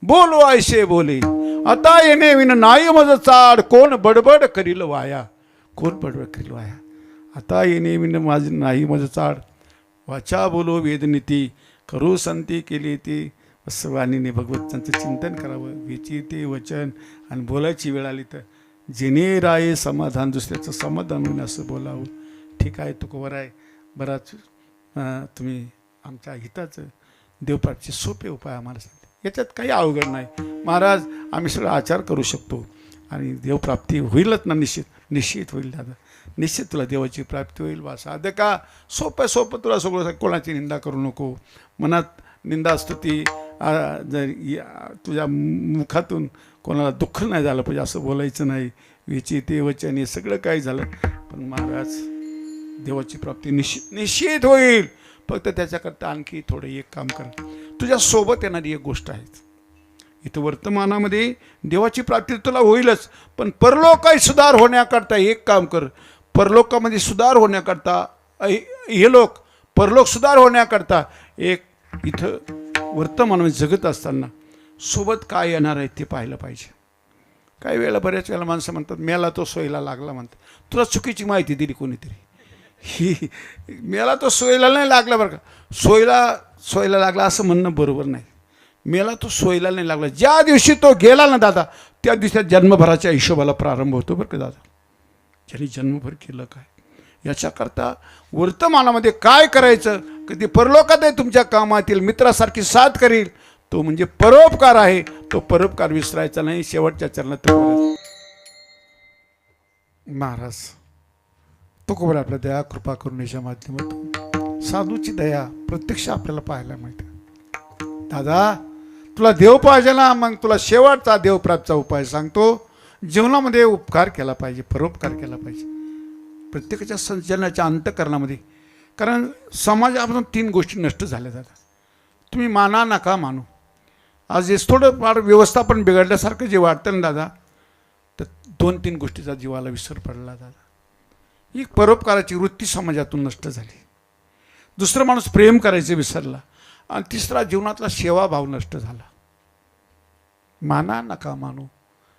बोलो ऐसे बोले आता येणे विन नाही मज चाड. कोण बडबड करील वाया, कोण बडबड करील वाया. आता येणे विन माझ नाही मज चाड. वाचा बोलो वेदनीती, करू संती केली ती. असं वाणीने भगवंतांचं चिंतन करावं. वेची ते वचन, आणि बोलायची वेळ आली तर जेने राये समाधान, दुसऱ्याचं समाधान होईल असं बोलावं. ठीक आहे, तुकोबर आहे. बराच तुम्ही आमच्या हिताचं देवपाठचे सोपे उपाय आम्हाला सांगते. याच्यात काही अवघड नाही. महाराज आम्ही सगळं आचार करू शकतो आणि देवप्राप्ती होईलच ना. निश्चित होईल दादा, निश्चित तुला देवाची प्राप्ती होईल. बा साधं का सोपं सोपं तुला सगळं. कोणाची निंदा करू नको. मनात निंदा स्तुती जर तुझ्या मुखातून कोणाला दुःख नाही झालं पाहिजे असं बोलायचं नाही. विची ते वचन हे सगळं काही झालं पण महाराज देवाची प्राप्ती निश्चित होईल. फक्त त्याच्याकरता आणखी थोडं एक काम कर. तुझ्या सोबत येणारी एक गोष्ट आहे. इथं वर्तमानामध्ये देवाची प्राप्ती तुला होईलच, पण परलोकात सुधार होण्याकरता एक काम कर. परलोकामध्ये सुधार होण्याकरता हे लोक परलोक सुधार होण्याकरता एक इथं वर्तमानामध्ये जगत असताना सोबत काय येणार आहे ते पाहिलं पाहिजे. काही वेळेला बऱ्याच वेळेला माणसं म्हणतात मेला तो सोयीला लागला म्हणतात. तुला चुकीची माहिती दिली कोणीतरी. ही मेला तो सोयीला नाही लागला बरं का. सोयीला लागला असं म्हणणं बरोबर नाही. मेला तो सोयीला नाही लागला. ज्या दिवशी तो गेला ना दादा त्या दिवशी जन्मभराच्या हिशोबाला प्रारंभ होतो बरं का दादा. ज्यांनी जन्मभर केलं काय याच्याकरता वर्तमानामध्ये काय करायचं कधी परलोकात आहे तुमच्या कामातील मित्रासारखी साथ करील तो म्हणजे परोपकार आहे. तो परोपकार विसरायचा नाही. शेवटच्या चरणात महाराज तुकोबर आपल्या दया कृपा करुणेच्या माध्यमातून साधूची दया प्रत्यक्ष आपल्याला पाहायला मिळते. दादा तुला देव पाहिजे ना, मग तुला शेवटचा देवप्राप्तचा उपाय सांगतो. जीवनामध्ये उपकार केला पाहिजे, परोपकार केला पाहिजे प्रत्येकाच्या संचलनाच्या अंतःकरणामध्ये. कारण समाजापासून 3 गोष्टी नष्ट झाल्या दादा. तुम्ही माना नका मानू. आज हे थोडं फार व्यवस्थापन बिघडल्यासारखं जे वाटतं ना दादा तर 2-3 गोष्टीचा जीवाला विसर पडला दादा. एक परोपकाराची वृत्ती समाजातून नष्ट झाली. दुसरं माणूस प्रेम करायचं विसरला आणि तिसरा जीवनातला सेवाभाव नष्ट झाला. माना नका मानू,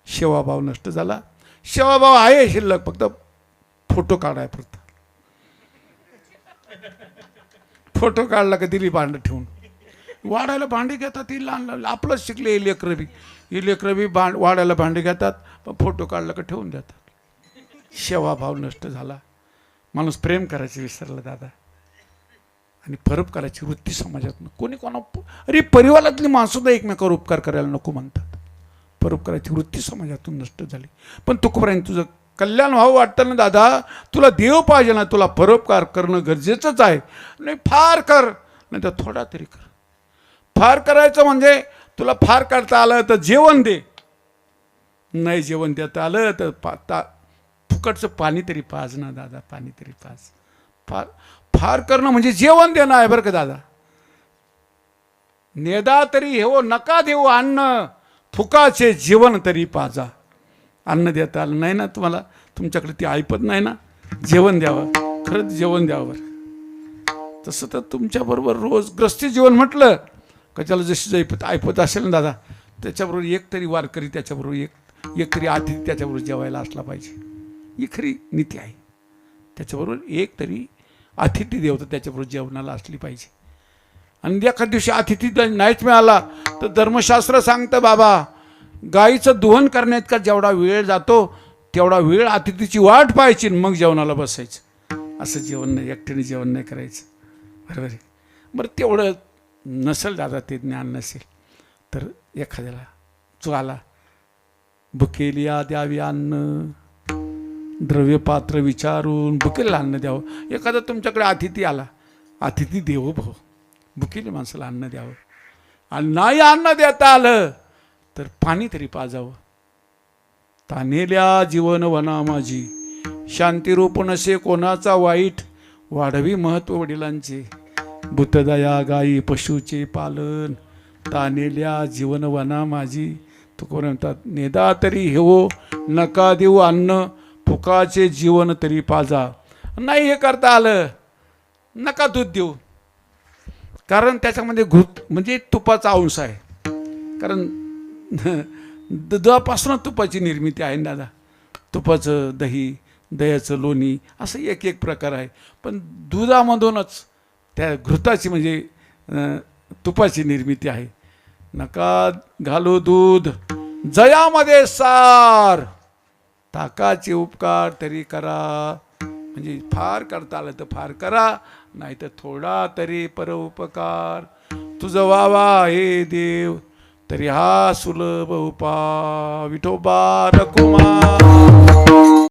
सेवाभाव नष्ट झाला. सेवाभाव आहे शिल्लक, फक्त फोटो काढाय फक्त. फोटो काढला का दिली भांड ठेवून. वाढायला भांडी घेतात ती लहान आपलंच शिकले लेकरं बी वाढायला भांडी घेतात पण फोटो काढला का ठेवून देतात. सेवाभाव नष्ट झाला. माणूस प्रेम करायचं विसरला दादा. आणि परोपकाराची वृत्ती समाजात कोणी अरे परिवारातली माणसुद्धा एकमेकावर उपकार करायला नको म्हणतात. परोपकाराची वृत्ती समाजातून नष्ट झाली. पण तुकोबारायांनी तुझं कल्याण व्हावं वाटतं ना दादा, तुला देव पाहिजे ना, तुला परोपकार करणं गरजेचंच आहे. नाही फार कर नाही तर थोडा तरी कर. फार करायचं म्हणजे तुला फार करता आलं तर जेवण दे, नाही जेवण देता आलं तर फुकटचं पाणी तरी पाज ना दादा. पाणी तरी पाज. फार करणं म्हणजे जेवण देणं आहे बरं का दादा. नेदा तरी हेवो नका देऊ अन्न, फुकाचे जेवण तरी पाजा. अन्न देता आलं नाही ना तुम्हाला, तुमच्याकडे ती ऐपत नाही ना, जेवण द्यावं. खरंच जेवण द्यावं बरं. तसं तर तुमच्याबरोबर रोज ग्रस्ती जीवन म्हटलं का त्याला जशी ऐपत असेल ना दादा त्याच्याबरोबर एक तरी वारकरी, त्याच्याबरोबर एक तरी अतिथी त्याच्याबरोबर जेवायला असला पाहिजे. ही खरी नीती आहे. त्याच्याबरोबर एक तरी अतिथी देवता त्याच्याबरोबर जेवणाला असली पाहिजे. आणि एखाद्या दिवशी अतिथी नाहीच मिळाला तर धर्मशास्त्र सांगतं बाबा गाईचं दुहन करण्यात का जेवढा वेळ जातो तेवढा वेळ अतिथीची वाट पाहायची मग जेवणाला बसायचं. असं जेवण नाही, एकट्याने जेवण नाही करायचं. बरोबर आहे. बरं तेवढं नसेल दादा, ते ज्ञान नसेल तर एखाद्याला जो आला भुकेलिया द्यावी अन्न, द्रव्यपात्र विचारून भुकेला अन्न द्यावं. एखादा तुमच्याकडे अतिथी आला, अतिथी देवो भाऊ, भुकेली माणसाला अन्न द्यावं. आणि नाही अन्न देता आलं तर पाणी तरी पाजावं. तानेल्या जीवन वना माझी, शांतिरूप नसे कोणाचा वाईट, वाढवी महत्व वडिलांचे, भूतदया गायी पशुचे पालन. तानेल्या जीवन वना माझी, तुकोबर म्हणतात नेदा तरी हेवो नका देऊ अन्न, फुकाचे जीवन तरी पाजा. नाही हे करता आलं नका दूध देऊ, कारण त्याच्यामध्ये घृत म्हणजे तुपाचा अंश आहे. कारण दुधापासून तुपाची निर्मिती आहे दादा. तुपाचं दही, दह्याचं लोणी असं एक प्रकार आहे. पण दुधामधूनच त्या घृताची म्हणजे तुपाची निर्मिती आहे. नका घालू दूध जयामध्ये सार, ताकाचे उपकार तरी करा. म्हणजे फार करता आलं तर फार करा, नाही तर थोडा तरी परोपकार. तुझं वावा हे देव, तरी हा सुलभ उपा विठोबा रखुमा